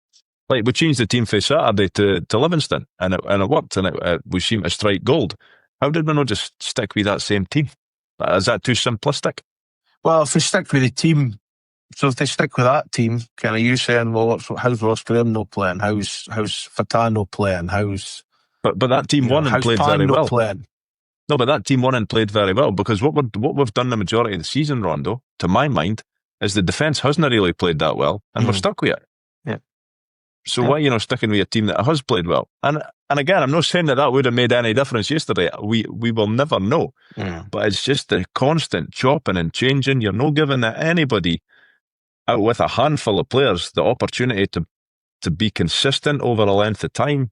like, we changed the team for Saturday to Livingston, and it worked, and we seemed to strike gold. How did we not just stick with that same team? Is that too simplistic? Well, if they stick with the team, so if they stick with that team, kind of you saying, well, how's Ross Graham not playing? How's Fatah not playing? But that team won and played very well. Playing? No, but that team won and played very well, because what we've done the majority of the season, Rondo, to my mind, is the defence hasn't really played that well, and we're stuck with it. Yeah. So why are you not sticking with a team that has played well? And again, I'm not saying that would have made any difference yesterday. We will never know. But it's just the constant chopping and changing. You're not giving anybody out with a handful of players the opportunity to be consistent over a length of time.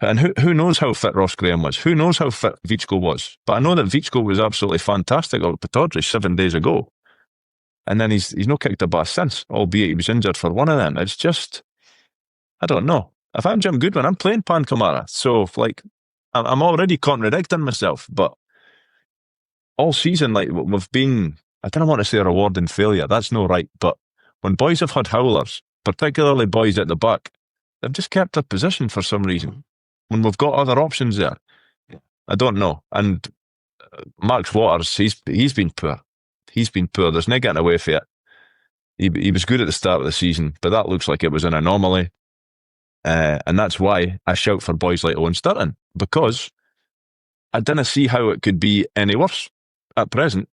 And who knows how fit Ross Graham was? Who knows how fit Jekyll was? But I know that Jekyll was absolutely fantastic at Pittodrie 7 days ago. And then he's not kicked a bus since, albeit he was injured for one of them. It's just, I don't know. If I'm Jim Goodwin, I'm playing Pan Kamara. So, like, I'm already contradicting myself. But all season, like, we've been, I don't want to say a rewarding failure. That's no right. But when boys have had howlers, particularly boys at the back, they've just kept their position for some reason. When we've got other options there, I don't know. And Max Waters, he's been poor. He's been poor. There's no getting away from it. He was good at the start of the season, but that looks like it was an anomaly. And that's why I shout for boys like Owen Sturton, because I didn't see how it could be any worse at present,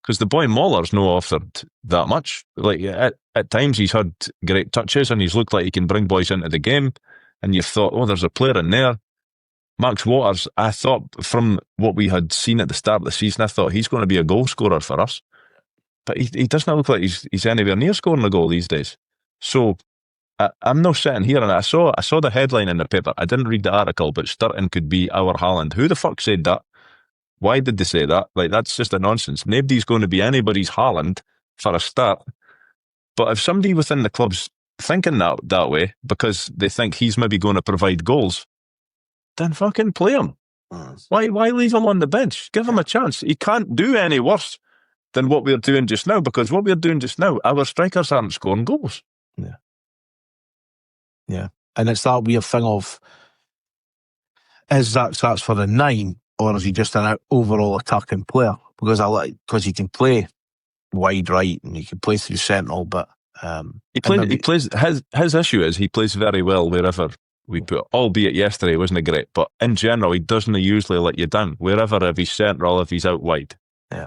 because the boy Moller's not offered that much. Like, at times he's had great touches and he's looked like he can bring boys into the game, and you've thought, oh, there's a player in there. Max Waters, I thought from what we had seen at the start of the season, I thought he's going to be a goal scorer for us. But he doesn't look like he's anywhere near scoring a goal these days. So I'm not sitting here, and I saw the headline in the paper. I didn't read the article, but Sturton could be our Haaland. Who the fuck said that? Why did they say that? Like, that's just a nonsense. Nobody's going to be anybody's Haaland for a start. But if somebody within the club's thinking that way because they think he's maybe going to provide goals, then fucking play him. Why leave him on the bench? Give him a chance. He can't do any worse than what we're doing just now, because what we're doing just now, our strikers aren't scoring goals. Yeah. And it's that weird thing of, is that starts for the 9, or is he just an overall attacking player? Because he can play wide right and he can play through central, but he plays. His issue is he plays very well wherever we put. Albeit yesterday wasn't great, but in general he doesn't usually let you down. Wherever, if he's central, if he's out wide,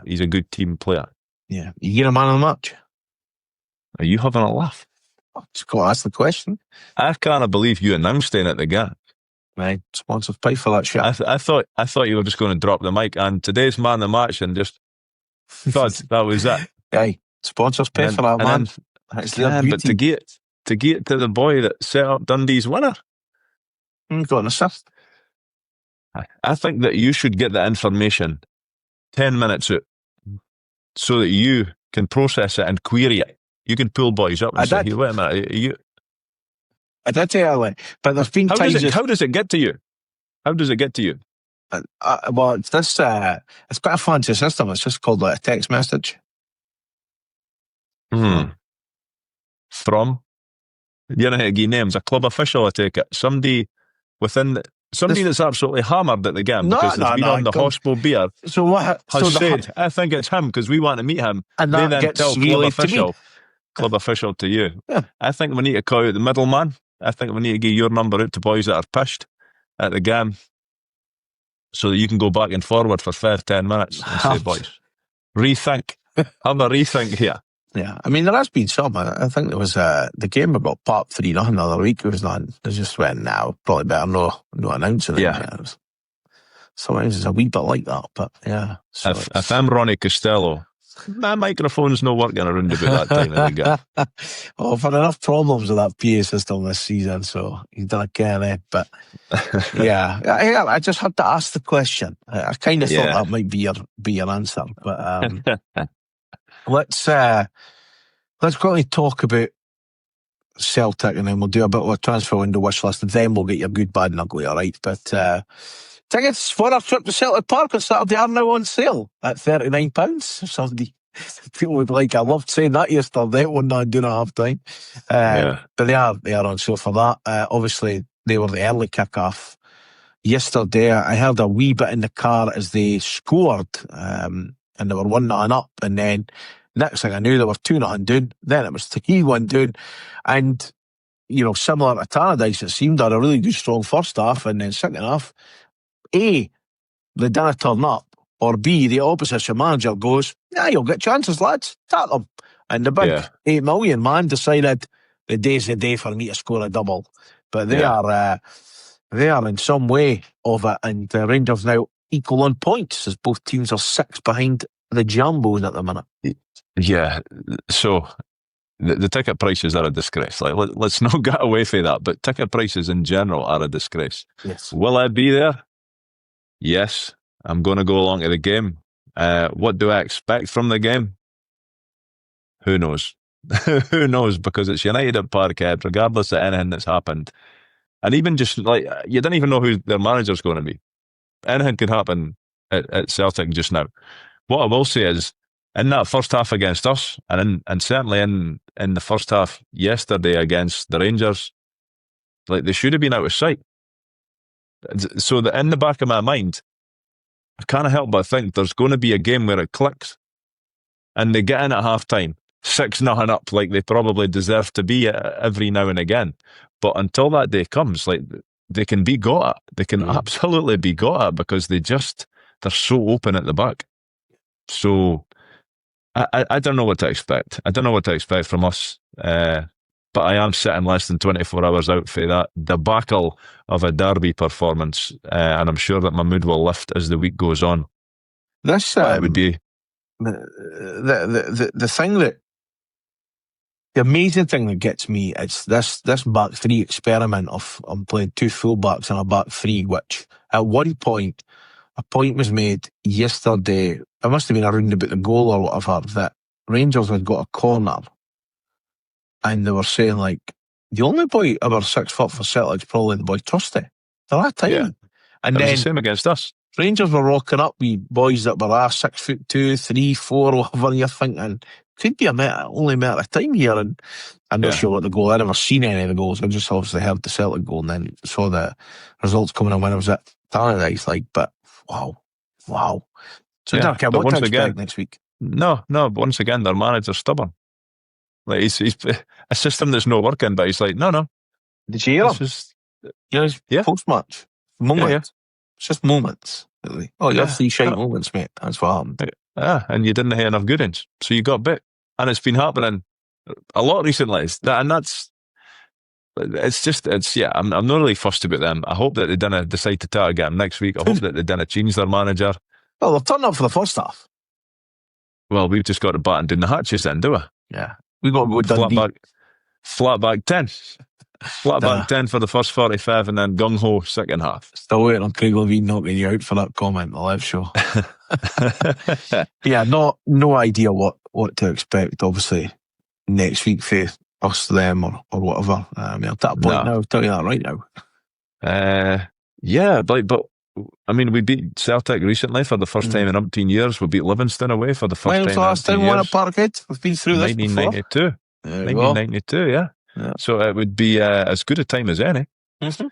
he's a good team player. Yeah, you get a man of the match. Are you having a laugh? Just got to ask the question. I can't believe you announced it at the gap. Right, sponsored pay for that shit. I thought you were just going to drop the mic and today's man of the match and just God, that was it. Aye, sponsors pay for that, man. But to get to the boy that set up Dundee's winner, got an assist. I think that you should get the information 10 minutes out so that you can process it and query it. You can pull boys up and say, "Hey, wait a minute, I did tell you, but there's been times. How does it get to you? How does it get to you? Well, it's this. It's quite a fancy system. It's just called like a text message. From? You don't have to give names. A club official, I take it. Somebody that's absolutely hammered at the game because they've been on the Hoshbo beer. So what? Has said, I think it's him because we want to meet him. And that then gets tell club official to you. Yeah. I think we need to call out the middleman. I think we need to give your number out to boys that are pissed at the game so that you can go back and forward for 5-10 minutes and say, boys, rethink. Have a rethink here. Yeah, I mean, there has been some. I think there was the game about Pop 3-0 the other week. It was not. They just went, now probably better no announcing it. Yeah. Sometimes it's a wee bit like that, but yeah. So if I'm Ronnie Costello, my microphone's not working around about that time of the game. Oh, I've had enough problems with that PA system this season, so you don't care. But yeah, I just had to ask the question. I kind of thought that might be your answer, but let's quickly talk about Celtic, and then we'll do a bit of a transfer window wish list, and then we'll get your good, bad, and ugly. All right, but. Tickets for our trip to Celtic Park on Saturday are now on sale at £39. Somebody people would like. I loved saying that yesterday. One night doing at half time. But they are on sale for that. Obviously, they were the early kick-off yesterday. I heard a wee bit in the car as they scored, and they were 1-0 up, and then next thing I knew they were 2-0 down. Then it was 3-1 down, and similar to Tannadice, it seemed had a really good strong first half, and then second half. A, they didn't turn up, or B, the opposition manager goes, you'll get chances, lads, tap them. And the big 8 million man decided the day's the day for me to score a double. But they are in some way of it, and Rangers now equal on points as both teams are 6 behind the Jambos at the minute. Yeah, so the ticket prices are a disgrace. Like, let's not get away from that, but ticket prices in general are a disgrace. Yes. Will I be there? Yes, I'm going to go along to the game. What do I expect from the game? Who knows? Who knows? Because it's United at Parkhead, regardless of anything that's happened. And even just like, you don't even know who their manager's going to be. Anything could happen at Celtic just now. What I will say is, in that first half against us, and certainly in the first half yesterday against the Rangers, like, they should have been out of sight. So that in the back of my mind, I can't help but think there's going to be a game where it clicks and they get in at half time 6-0 up, like they probably deserve to be every now and again. But until that day comes, like, they can be got at. They can absolutely be got at because they're so open at the back. So I don't know what to expect. I don't know what to expect from us. But I am sitting less than 24 hours out for that debacle of a derby performance, and I'm sure that my mood will lift as the week goes on. This it would be the thing that the amazing thing that gets me is this back three experiment of I'm playing 2 fullbacks and a back 3, which at one point a point was made yesterday. It must have been around about the goal or whatever, that Rangers had got a corner. And they were saying, like, the only boy over 6 foot for Celtic is probably the boy Trusty. At that time. Yeah. And it then was the same against us. Rangers were rocking up with boys that were 6'2", 3, 4, whatever, and you're thinking, could be only a matter of time here. And I'm not sure what the goal. I never seen any of the goals. I just obviously heard the Celtic goal and then saw the results coming in when I was at Tannadice. Like, but wow. So I don't care what to expect next week. No, but once again, their manager's stubborn. Like, he's a system that's not working, but he's like, no. Did you hear him? Post-match. Moment. Yeah. It's just moments. Really. Oh, you have 3 shite moments, mate. That's what happened. And you didn't have enough good ones. So you got bit. And it's been happening a lot recently. I'm not really fussed about them. I hope that they didn't decide to target him next week. I hope that they didn't change their manager. Well, they've turned up for the first half. Well, we've just got to batten down the hatches then, do we? Yeah. We got to go Dundee. Flat back 10. Flat back 10 for the first 45 and then gung-ho second half. Still waiting on Craig Levine knocking you out for that comment on the live show. Yeah, no idea what to expect, obviously, next week for us, them, or whatever. I mean, I'll take a point now, I'll tell you that right now. Yeah, but I mean, we beat Celtic recently for the first time in umpteen years. We beat Livingston away for the first time in last time we won at Parkhead? We've been through this 1992. before. 1992, yeah. So it would be as good a time as any. Mm-hmm.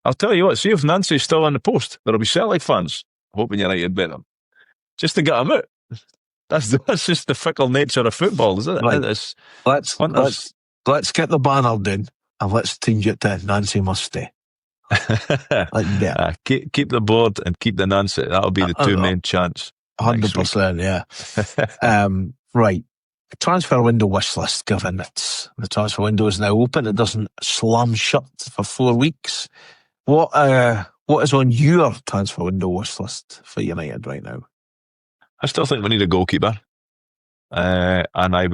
I'll tell you what, see if Nancy's still on the post. There'll be Celtic fans hoping United beat them. Just to get them out. That's just the fickle nature of football, isn't it? Right. Let's get the banner done and let's change it to Nancy must stay. Keep the board and keep the Nancy. That'll be the two main chants. 100%, yeah. Right. Transfer window wish list, given the transfer window is now open. It doesn't slam shut for 4 weeks. What is on your transfer window wish list for United right now? I still think we need a goalkeeper. And I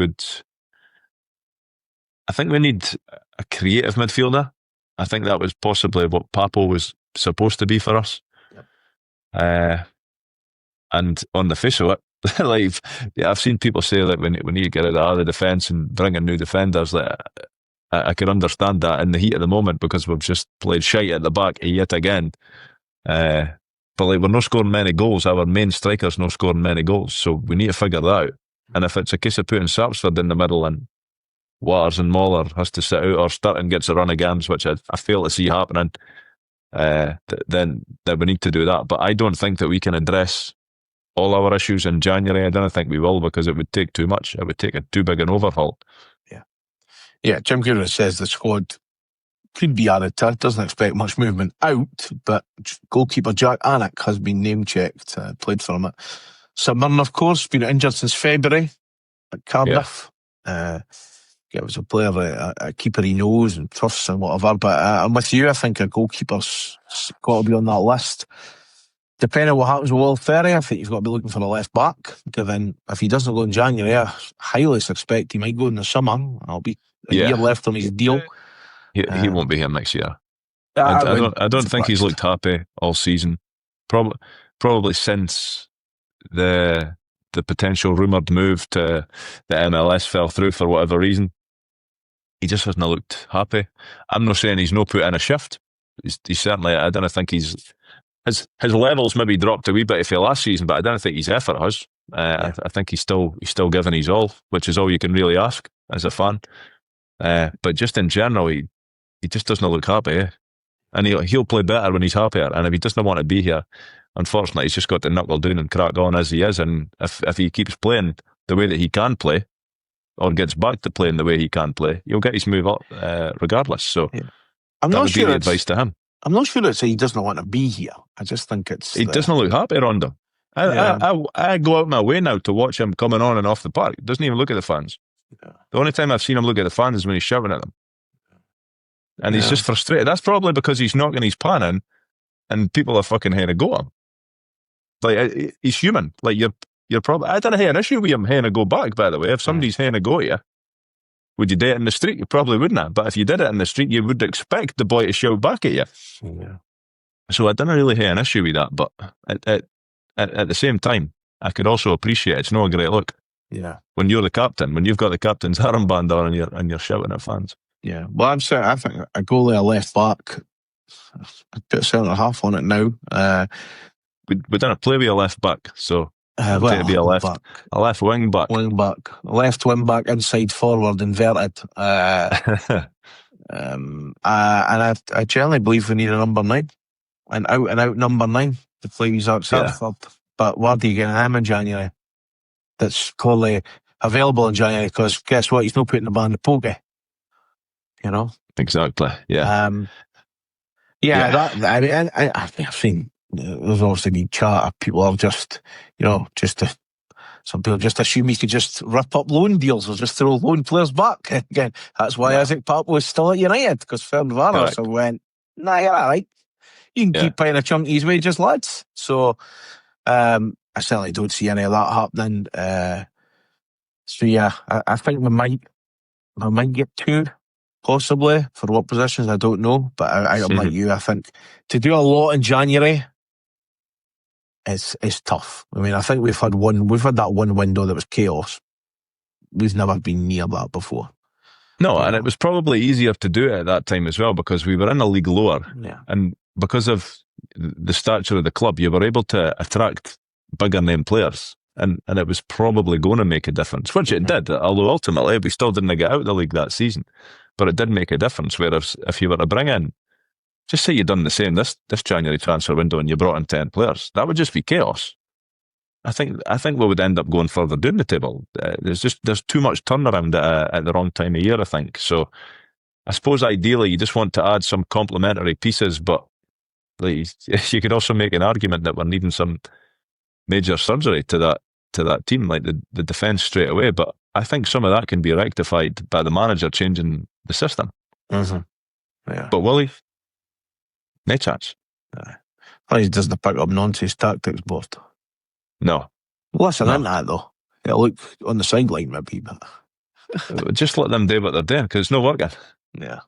think we need a creative midfielder. I think that was possibly what Papo was supposed to be for us. Yep. And on the face of it, I've seen people say that we need to get out of the defence and bring in new defenders. I could understand that in the heat of the moment because we've just played shite at the back yet again. But we're not scoring many goals. Our main striker's not scoring many goals, so we need to figure that out. And if it's a case of putting Sapsford in the middle and Waters and Moller has to sit out or Sturton gets a run of games, which I fail to see happening, then we need to do that. But I don't think that we can address all our issues in January. I don't think we will because it would take too much. It would take too big an overhaul. Yeah, Jim Kieran says the squad could be added to. Doesn't expect much movement out, but goalkeeper Jack Anik has been name-checked, played for him at Summerton, of course, been injured since February at Cardiff. It was a player, a keeper he knows and trusts and whatever, but I'm with you. I think a goalkeeper's got to be on that list. Depending on what happens with Will Ferry, I think you've got to be looking for a left back, given if he doesn't go in January, I highly suspect he might go in the summer. There'll be a year left on his deal. He won't be here next year. I don't think he's looked happy all season. Probably since the potential rumoured move to the MLS fell through for whatever reason. He just hasn't looked happy. I'm not saying he's no put in a shift. He's certainly, I don't think he's... His levels maybe dropped a wee bit for last season, but I don't think his effort has. I think he's still giving his all, which is all you can really ask as a fan. But just in general, he just doesn't look happy. And he'll play better when he's happier. And if he doesn't want to be here, unfortunately, he's just got to knuckle down and crack on as he is. And if he keeps playing the way that he can play, or gets back to playing the way he can play, he'll get his move up regardless. So I'm not sure the advice to him. I'm not sure it's he doesn't want to be here. I just think it's... He doesn't look happy, Rondo. I go out my way now to watch him coming on and off the park. He doesn't even look at the fans. Yeah. The only time I've seen him look at the fans is when he's shouting at them. And he's just frustrated. That's probably because he's knocking his pan in and people are fucking having a go at him. Like, he's human. Like, you're probably... I don't have an issue with him having a go back, by the way. If somebody's having a go at you, would you do it in the street? You probably wouldn't have. But if you did it in the street, you would expect the boy to shout back at you. Yeah. So I don't really have an issue with that. But at the same time, I could also appreciate it's not a great look. Yeah. When you're the captain, when you've got the captain's armband on and you're shouting at fans. Yeah. Well, I think a goalie, a left back, I'd put a centre half on it now. We don't play with a left back, so it'd be a left wing back. A left wing back, inside forward, inverted. And I generally believe we need a number 9, an out number 9 to play with Zach Satterthwaite. But where do you get him in January? That's clearly available in January, because guess what? He's not putting the band of pokey. You know? Exactly. Yeah. I've seen there's obviously been chat of people have some people just assume he could just rip up loan deals or just throw loan players back. Again, that's why Isaac Papo was still at United, because Fernvaros went, nah, you're all right. You can keep paying a chunk of his wages, lads. So I certainly don't see any of that happening. So yeah, I think we might get 2, possibly, for what positions, I don't know. But I'm like you, I think to do a lot in January is tough. I mean, I think we've had that one window that was chaos. We've never been near that before. No, and it was probably easier to do it at that time as well because we were in a league lower. Yeah. And because of the stature of the club, you were able to attract bigger name players. And it was probably going to make a difference, which it did, although ultimately we still didn't get out of the league that season. But it did make a difference, whereas if you were to bring in, just say you'd done the same this January transfer window and you brought in 10 players, that would just be chaos. I think we would end up going further down the table. There's too much turnaround at the wrong time of year, I think. So I suppose ideally you just want to add some complementary pieces, but like, you could also make an argument that we're needing some major surgery to that team, like the defence straight away. But I think some of that can be rectified by the manager changing the system. Mm-hmm. Yeah. But will he? No chance. He doesn't pick up nonsense tactics, both. No. Listen, in that though. It'll look on the sideline maybe, but just let them do what they're doing because it's not working. Yeah.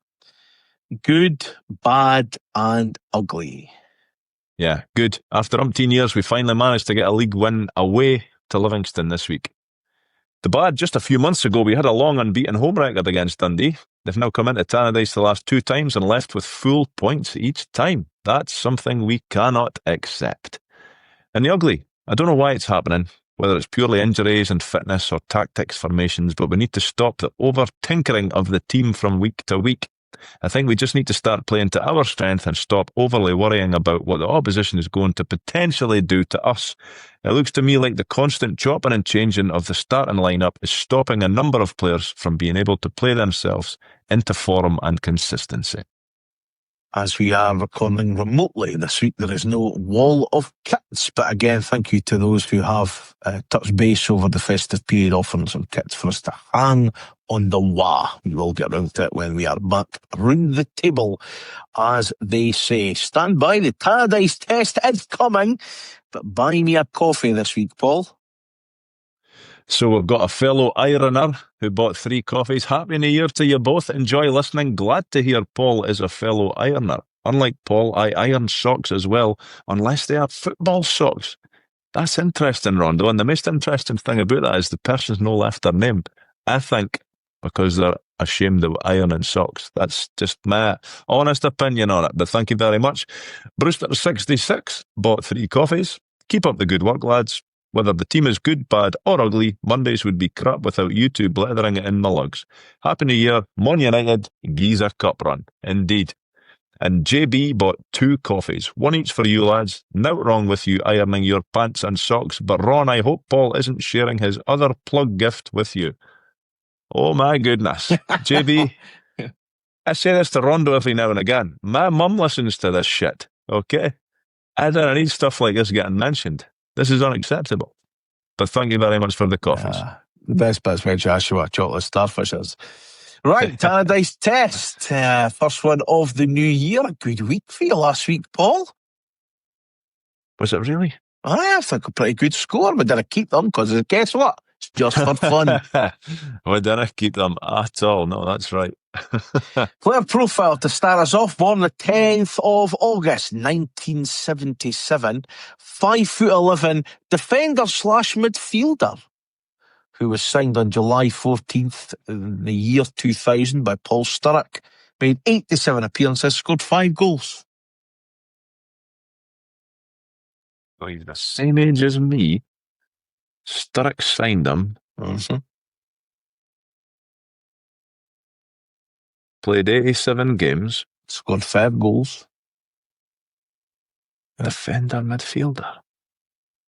Good, bad, and ugly. Yeah, good. After umpteen years, we finally managed to get a league win away to Livingston this week. The bad, just a few months ago, we had a long unbeaten home record against Dundee. They've now come into Tanadice the last 2 times and left with full points each time. That's something we cannot accept. And the ugly, I don't know why it's happening, whether it's purely injuries and fitness or tactics formations, but we need to stop the over-tinkering of the team from week to week. I think we just need to start playing to our strength and stop overly worrying about what the opposition is going to potentially do to us. It looks to me like the constant chopping and changing of the starting lineup is stopping a number of players from being able to play themselves into form and consistency. As we are recording remotely this week, there is no wall of kits. But again, thank you to those who have touched base over the festive period, offering some kits for us to hang on the wall. We will get around to it when we are back around the table, as they say. Stand by, the Tannadice Test is coming. But buy me a coffee this week, Paul. So we've got a fellow ironer who bought 3 coffees. Happy New Year to you both. Enjoy listening. Glad to hear Paul is a fellow ironer. Unlike Paul, I iron socks as well, unless they are football socks. That's interesting, Rondo. And the most interesting thing about that is the person's no left their name. I think because they're ashamed of ironing socks. That's just my honest opinion on it. But thank you very much. Brewster66 bought 3 coffees. Keep up the good work, lads. Whether the team is good, bad, or ugly, Mondays would be crap without you two blethering it in my lugs. Happy New Year, Mon United, Giza Cup run. Indeed. And JB bought 2 coffees, 1 each for you lads. Nought wrong with you ironing your pants and socks, but Ron, I hope Paul isn't sharing his other plug gift with you. Oh my goodness. JB, I say this to Rondo every now and again. My mum listens to this shit, okay? I don't need stuff like this getting mentioned. This is unacceptable. But thank you very much for the coffees. The best bit's where Joshua chocolate starfishes. Right, Tanadice Test. First one of the new year. A good week for you last week, Paul. Was it really? I think a pretty good score. We didn't keep them because guess what? It's just for fun. We didn't keep them at all. No, that's right. Player profile to start us off. Born the 10th of August 1977, 5'11", defender/midfielder, who was signed on July 14th in the year 2000 by Paul Sturrock. Made 87 appearances, scored 5 goals. Well, he's the same age as me. Sturrock signed him. Mm-hmm. Played 87 games. Scored 5 goals. Defender, midfielder.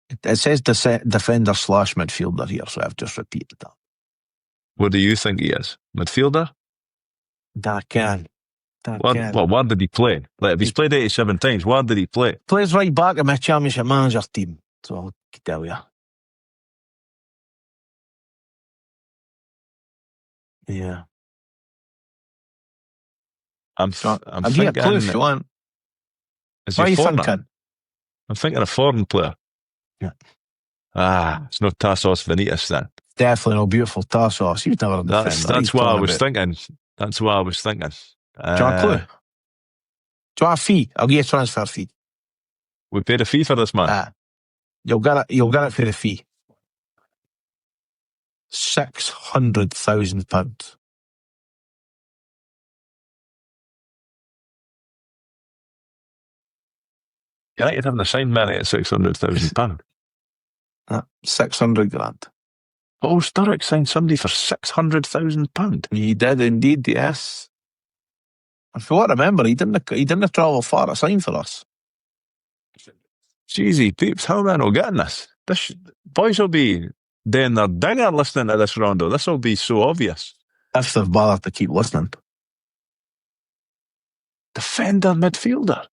It says defender/midfielder here, so I've just repeated that. What do you think he is? Midfielder? That can. Well, where did he play? Like, if he's played 87 times, where did he play? Plays right back in my championship manager team. So I'll tell you. Yeah. I'm I'll thinking, give you a clue if you want. Is What are he you foreign? thinking? I'm thinking a foreign player. Yeah. It's no Tassos Vanitas then. definitely no beautiful tar sauce. You've never understood that. That's what I was thinking. That's what I was thinking. Do you want a clue? Do you want a fee? I'll give you a transfer fee. We paid a fee for this man. You'll get it for the fee. £600,000. United haven't signed many at £600,000. 600 grand. Oh, Sturrock signed somebody for £600,000. He did indeed, yes. If you want to remember, he didn't travel far to sign for us. Jeezy peeps, how am I not getting this? Boys will be doing their dinger listening to this rondo. This will be so obvious. If they've bothered to keep listening. Defender, midfielder.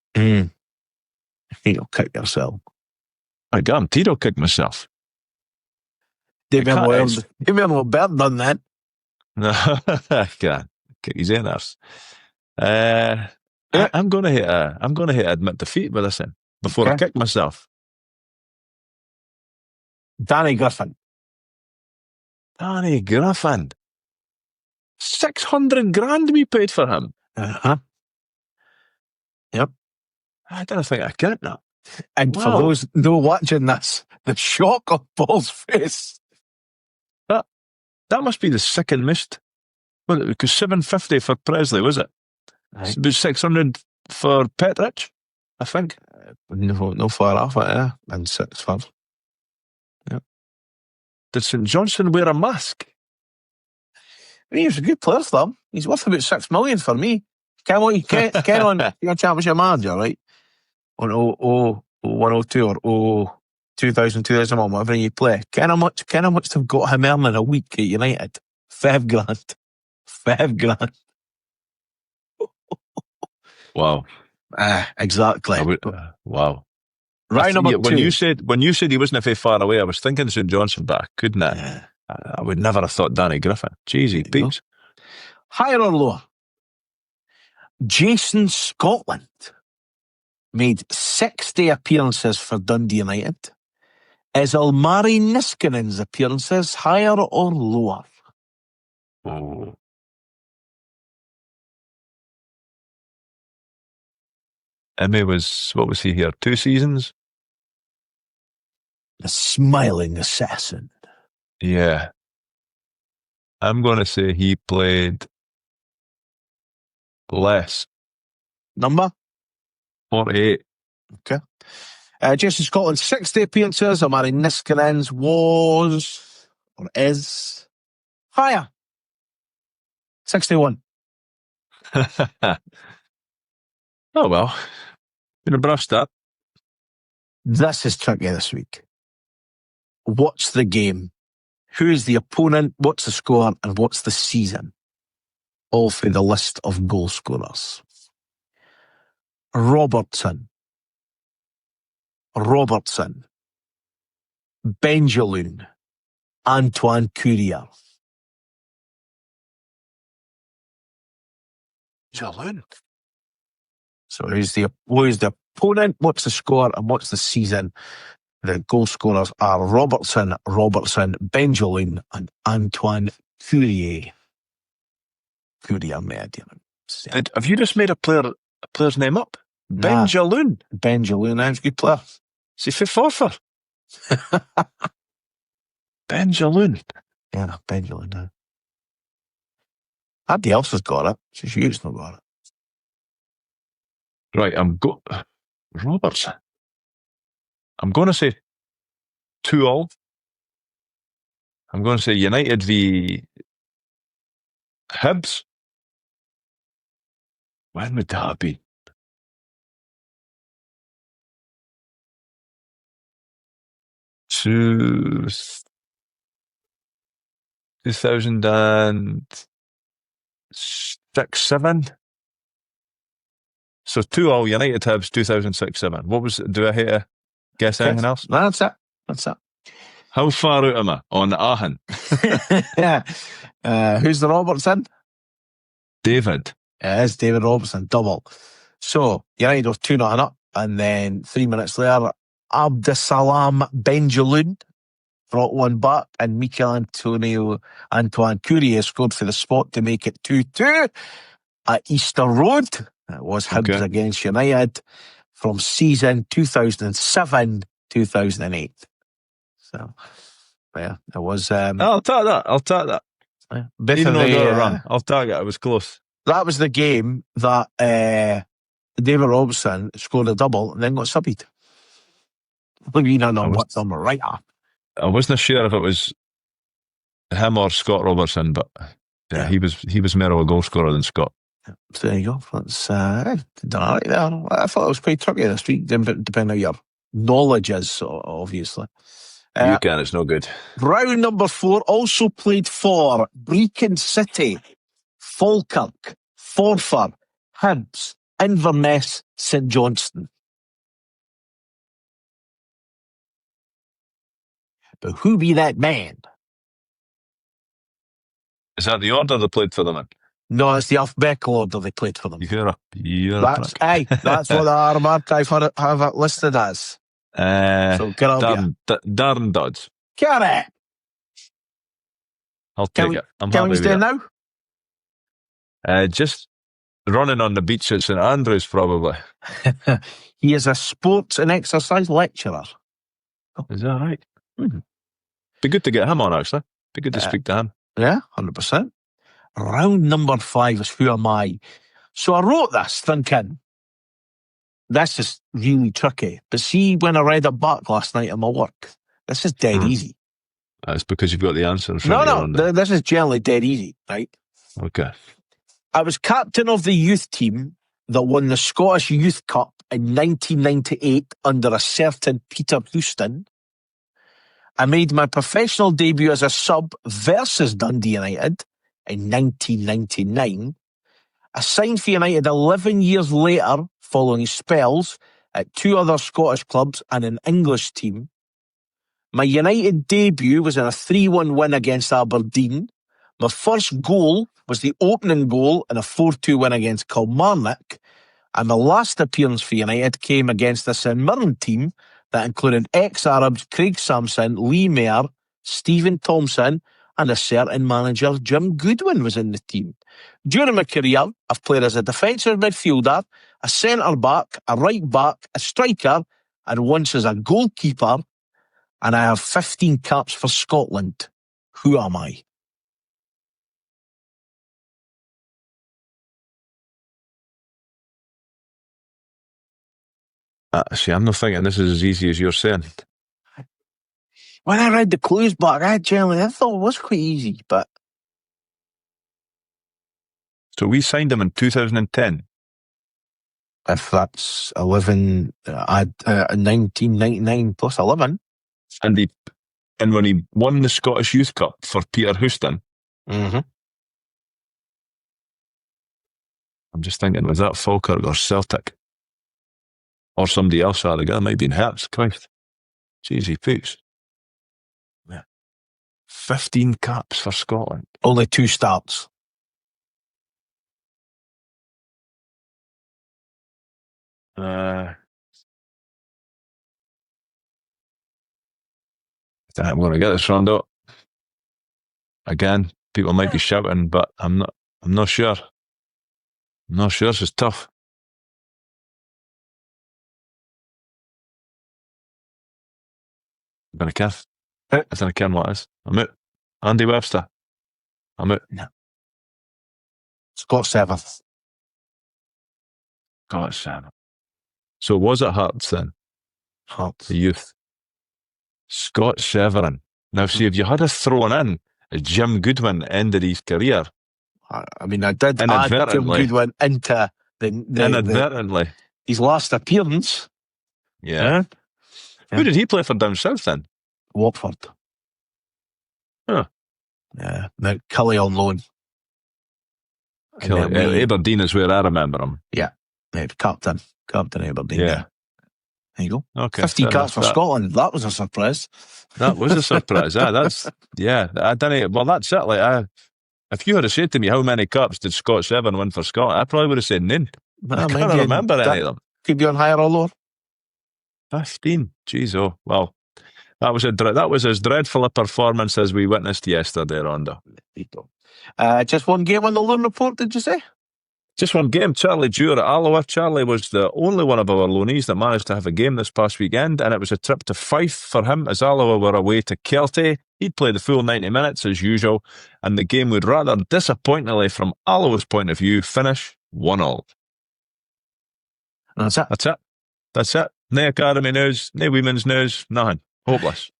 You'll kick yourself. I guarantee I'll kick myself. Damien will better done that. No, I can't kick his ass. I'm going to hit admit defeat with this in before I kick myself. Danny Griffin. 600 grand we paid for him. Yep. I don't think I get that. And for those no watching this, the shock of Paul's face. That must be the second most. Well, because 750 for Presley, was it? Right. About 600 for Petrich, I think. No far off it, yeah. And 6 for. Yep. Did St Johnson wear a mask? I mean, he was a good player for them. He's worth about 6 million for me. Ken on your championship manager, right? On 102 or 2000, 2001, whatever you play. Ken how much they've got him earning a week at United? 5 grand. 5 grand. Wow. Exactly. Wow. Right, number 2. When you said he wasn't very far away, I was thinking St Johnson, but I couldn't. I would never have thought Danny Griffin. Jeezy, peeps. Higher or lower? Jason Scotland made 60 appearances for Dundee United. Is Ilmari Niskanen's appearances higher or lower? Oh. Emmy what was he here? 2 seasons? The smiling assassin. Yeah. I'm going to say he played less. Number? 48. Okay. Jason Scotland's 60 appearances. Ilmari Niskanen's was, or is, higher. 61. Oh, well. Been a brush start. This is tricky this week. What's the game? Who's the opponent? What's the score? And what's the season? All through the list of goal scorers. Robertson, Benjaloun, Antoine Courier. Jaloun. So who's the opponent? What's the score? And what's the season? The goal scorers are Robertson, Benjaloun, and Antoine Courier. Have you just made a player's name up? Nah. Benjaloun. Benjaloun, that's a good player. Is he fit for? Benjaloun. Yeah, Benjaloun. No. Andy else has got it. It's just you's not got it. Right, Robertson. I'm going to say 2-2. I'm going to say United v Hibs. When would that be? To 2006-07. So 2-2 United Hibs 2006-07. What was? Do I hate to guess anything else? No, that's it. How far out am I on Aachen? Yeah. Who's the Robertson? David. It is David Robertson, double. So United were 2-0 up, and then 3 minutes later, Abdesalam Benjaloun brought one back, and Antoine Courier scored for the spot to make it 2-2 at Easter Road. It was Hibs against United from season 2007-2008. So, yeah, it was... I'll take that. Even though they run, I'll take it. It was close. That was the game that David Robson scored a double and then got subbed. I wasn't sure if it was him or Scott Robertson, but he was more of a goal scorer than Scott. So there you go. That's I thought it was quite tricky this week, depending on your knowledge is, obviously. You can, it's no good. Round number 4 also played for Brecon City, Falkirk, Forfar, Hibs, Inverness, St Johnstone. But who be that man? Is that the order they played for them in? No, it's the alphabetical order they played for them. You're that's what the Arm Archive have it listed as. So get on Darren Dodds. Correct. I'll take it. I'm happy with it. Now? Just running on the beach at St Andrews, probably. He is a sports and exercise lecturer. Is that right? Mm-hmm. Be good to get him on, actually. Be good to speak to him. Yeah, 100%. Round number 5 is Who Am I? So I wrote this thinking, this is really tricky. But see, when I read it back last night at my work, this is dead easy. That's because you've got the answer. This is generally dead easy, right? Okay. I was captain of the youth team that won the Scottish Youth Cup in 1998 under a certain Peter Houston. I made my professional debut as a sub versus Dundee United in 1999. I signed for United 11 years later following spells at 2 other Scottish clubs and an English team. My United debut was in a 3-1 win against Aberdeen. My first goal was the opening goal in a 4-2 win against Kilmarnock. And my last appearance for United came against a St Mirren team that included ex-Arabs Craig Sampson, Lee Mayer, Stephen Thompson, and a certain manager, Jim Goodwin, was in the team. During my career, I've played as a defensive midfielder, a centre-back, a right-back, a striker, and once as a goalkeeper, and I have 15 caps for Scotland. Who am I? See, I'm not thinking this is as easy as you're saying. When I read the clues back, I thought it was quite easy, but... So we signed him in 2010? If that's 11, 1999 plus 11. And when he won the Scottish Youth Cup for Peter Houston? Mm-hmm. I'm just thinking, was that Falkirk or Celtic? Or somebody else altogether? Might be in Hibs. Christ. Jeez, he pooks. Yeah. 15 caps for Scotland. Only 2 starts. I'm going to get this round up. Again, people might be shouting, but I'm not sure. I'm not sure. This is tough. I'm going to kiss. I don't care what it is. I'm out. Andy Webster. I'm out. No. Scott Seventh. Scott Seventh. So was it Hearts then? Hearts. The youth. Scott Severin. Now, see, if you had a thrown in Jim Goodwin ended his career. I mean, I did add Jim Goodwin into inadvertently his last appearance. Yeah. Who did he play for down south then? Watford. Huh. Yeah. Now, Cully on loan. Aberdeen is where I remember him. Yeah. Captain Aberdeen. Yeah. There you go. Okay. 50 caps for Scotland. That was a surprise. That was a surprise. I don't know. Well, that's it. Like, if you had said to me how many cups did Scott Seven win for Scotland, I probably would have said none. I can't remember any of them. Could be on higher or lower. 15. Jeez, oh, well. That was as dreadful a performance as we witnessed yesterday, Rondo. Just one game on the loan report, did you say? Just one game. Charlie Dewar at Alloa. Charlie was the only one of our loanees that managed to have a game this past weekend, and it was a trip to Fife for him as Alloa were away to Kelty. He'd play the full 90 minutes as usual, and the game would rather disappointingly, from Alloa's point of view, finish 1-1. That's it. No academy news, no women's news, nothing. Hopeless.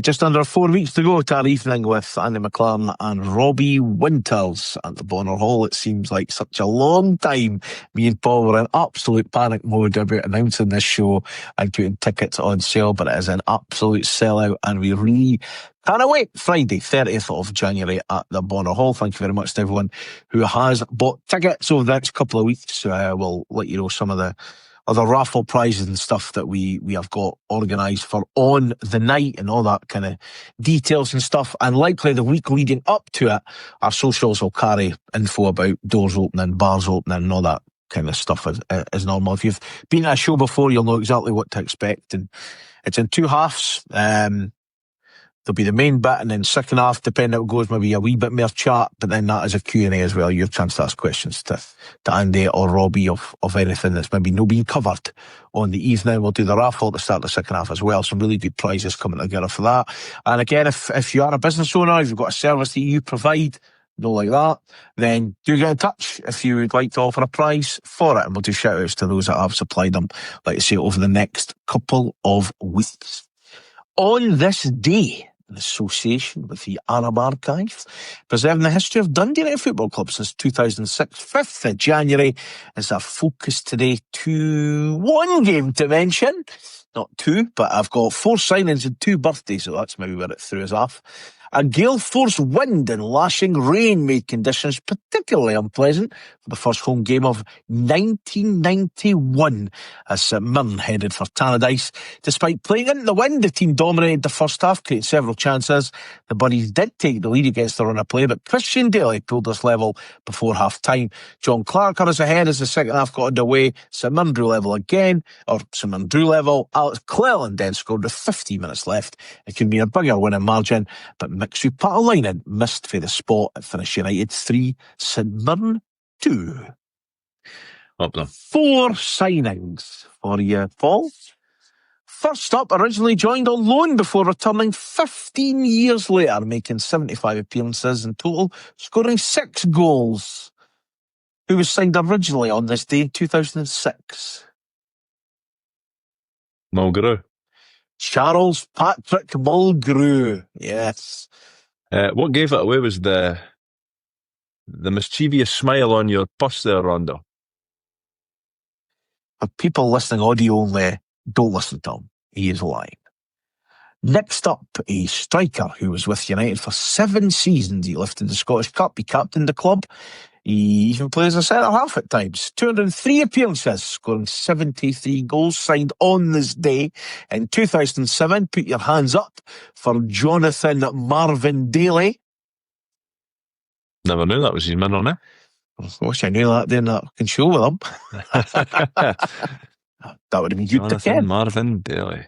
Just under 4 weeks to go to our evening with Andy McLaren and Robbie Winters at the Bonner Hall. It seems like such a long time. Me and Paul were in absolute panic mode about announcing this show and putting tickets on sale, but it is an absolute sellout, and we really can't wait. Friday, 30th of January at the Bonner Hall. Thank you very much to everyone who has bought tickets over the next couple of weeks. We'll let you know some of the other raffle prizes and stuff that we have got organised for on the night and all that kind of details and stuff. And likely the week leading up to it, our socials will carry info about doors opening, bars opening and all that kind of stuff as normal. If you've been at a show before, you'll know exactly what to expect. And it's in two halves. There'll be the main bit, and then second half, depending how it goes, maybe a wee bit more chat, but then that is a Q&A as well. You have a chance to ask questions to Andy or Robbie of anything that's maybe not being covered on the evening. We'll do the raffle at the start of the second half as well. Some really good prizes coming together for that. And again, if you are a business owner, if you've got a service that you provide, like that, then do get in touch if you would like to offer a prize for it, and we'll do shout outs to those that have supplied them, like I say, over the next couple of weeks. On this day, in association with the Arab Archive, preserving the history of Dundee United Football Club since 2006, 5th of January, is our focus today to one game to mention. Not two, but I've got 4 signings and 2 birthdays, so that's maybe where it threw us off. A gale-force wind and lashing rain made conditions particularly unpleasant for the first home game of 1991 as St Mirren headed for Tannadice. Despite playing into the wind, the team dominated the first half, creating several chances. The Buddies did take the lead against the run of play, but Christian Daly pulled us level before half-time. John Clark had us ahead as the second half got underway. St Mirren drew level again, Alex Cleland then scored with 15 minutes left. It could be a bigger winning margin, but Mixu Patalainen missed for the spot at Finish United 3, St Mirren 2. Up there. 4 signings for you, Paul. First up, originally joined on loan before returning 15 years later, making 75 appearances in total, scoring 6 goals. Who was signed originally on this day in 2006? Mulgrew. Charles Patrick Mulgrew, yes. What gave it away was the mischievous smile on your bus there, Rondo. For people listening audio only, don't listen to him. He is lying. Next up, a striker who was with United for 7 seasons. He lifted the Scottish Cup. He captained the club. He even plays a centre-half at times. 203 appearances, scoring 73 goals, signed on this day in 2007. Put your hands up for Jonathan Marvin Daly. Never knew that was his middle name. I wish I knew that doing that fucking show with him. That would have been good to Jonathan Marvin Daly.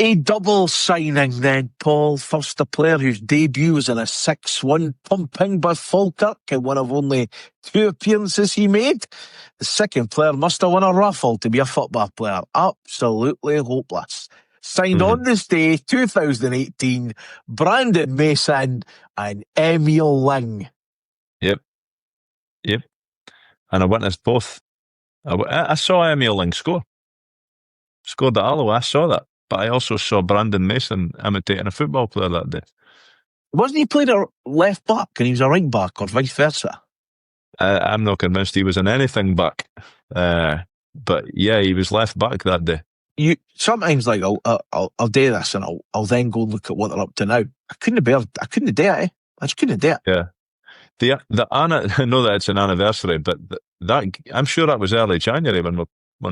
A double signing then, Paul. First, a player whose debut was in a 6-1 pumping by Falkirk in one of only 2 appearances he made. The second player must have won a raffle to be a football player. Absolutely hopeless. Signed on this day, 2018, Brandon Mason and Emil Ling. Yep. And I witnessed both. I saw Emil Ling score. Scored at Alloa, I saw that. But I also saw Brandon Mason imitating a football player that day. Wasn't he played a left back and he was a right back, or vice versa? I'm not convinced he was in anything back. But yeah, he was left back that day. You sometimes like I'll do this and I'll then go look at what they're up to now. I couldn't do it. I just couldn't do it. Yeah. I know that it's an anniversary, but that I'm sure that was early January when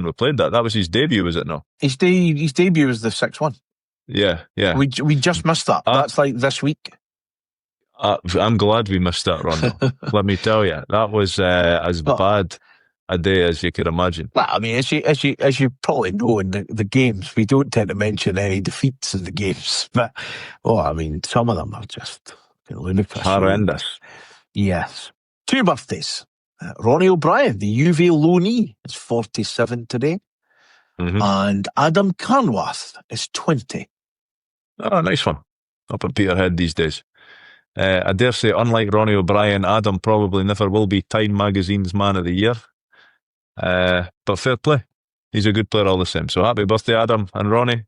we played that. That was his debut, was it not? His debut was the 6-1. Yeah. We just missed that. That's like this week. I'm glad we missed that, Rondo. Let me tell you, that was as bad a day as you could imagine. Well, I mean, as you probably know, in the games, we don't tend to mention any defeats in the games. But, I mean, some of them are just ludicrous. Horrendous. Yes. 2 birthdays. Ronnie O'Brien, the UV loanee, is 47 today. Mm-hmm. And Adam Carnwath is 20. Oh, nice one. Up at Peterhead these days. I dare say, unlike Ronnie O'Brien, Adam probably never will be Time Magazine's Man of the Year. But fair play. He's a good player all the same. So happy birthday, Adam. And Ronnie,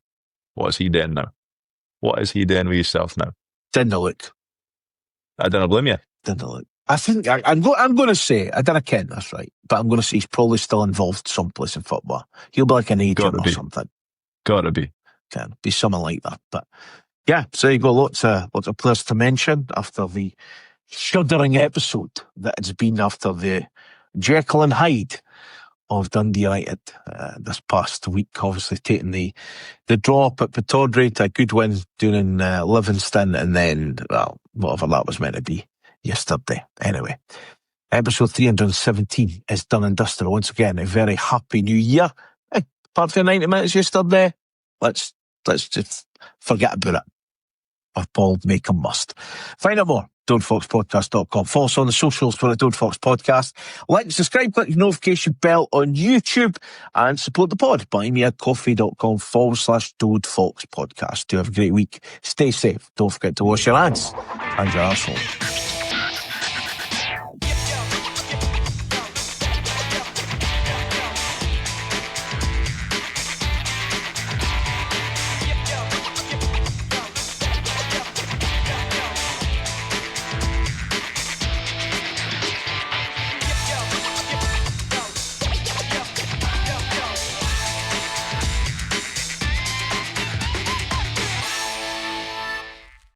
what is he doing now? What is he doing with himself now? Didn't look. I don't blame you. Didn't look. I think I'm going to say, I don't ken this, right? But I'm going to say he's probably still involved someplace in football. He'll be like an agent or something. Gotta be. Can be something like that. But yeah, so you got lots of players to mention after the shuddering episode that it's been after the Jekyll and Hyde of Dundee United this past week. Obviously taking the draw up at Pittodrie to a good win down in Livingston, and then, well, whatever that was meant to be yesterday. Anyway, episode 317 is done and dusted. Once again, a very happy new year. Hey, apart from 90 minutes yesterday, let's just forget about it. Or Paul make a must. Find out more, DodeFoxPodcast.com. Follow us on the socials for the Dode Fox Podcast. Like, subscribe, click the notification bell on YouTube, and support the pod. buymeacoffee.com/Dode Fox Podcast. Do have a great week. Stay safe. Don't forget to wash your hands and your arsehole.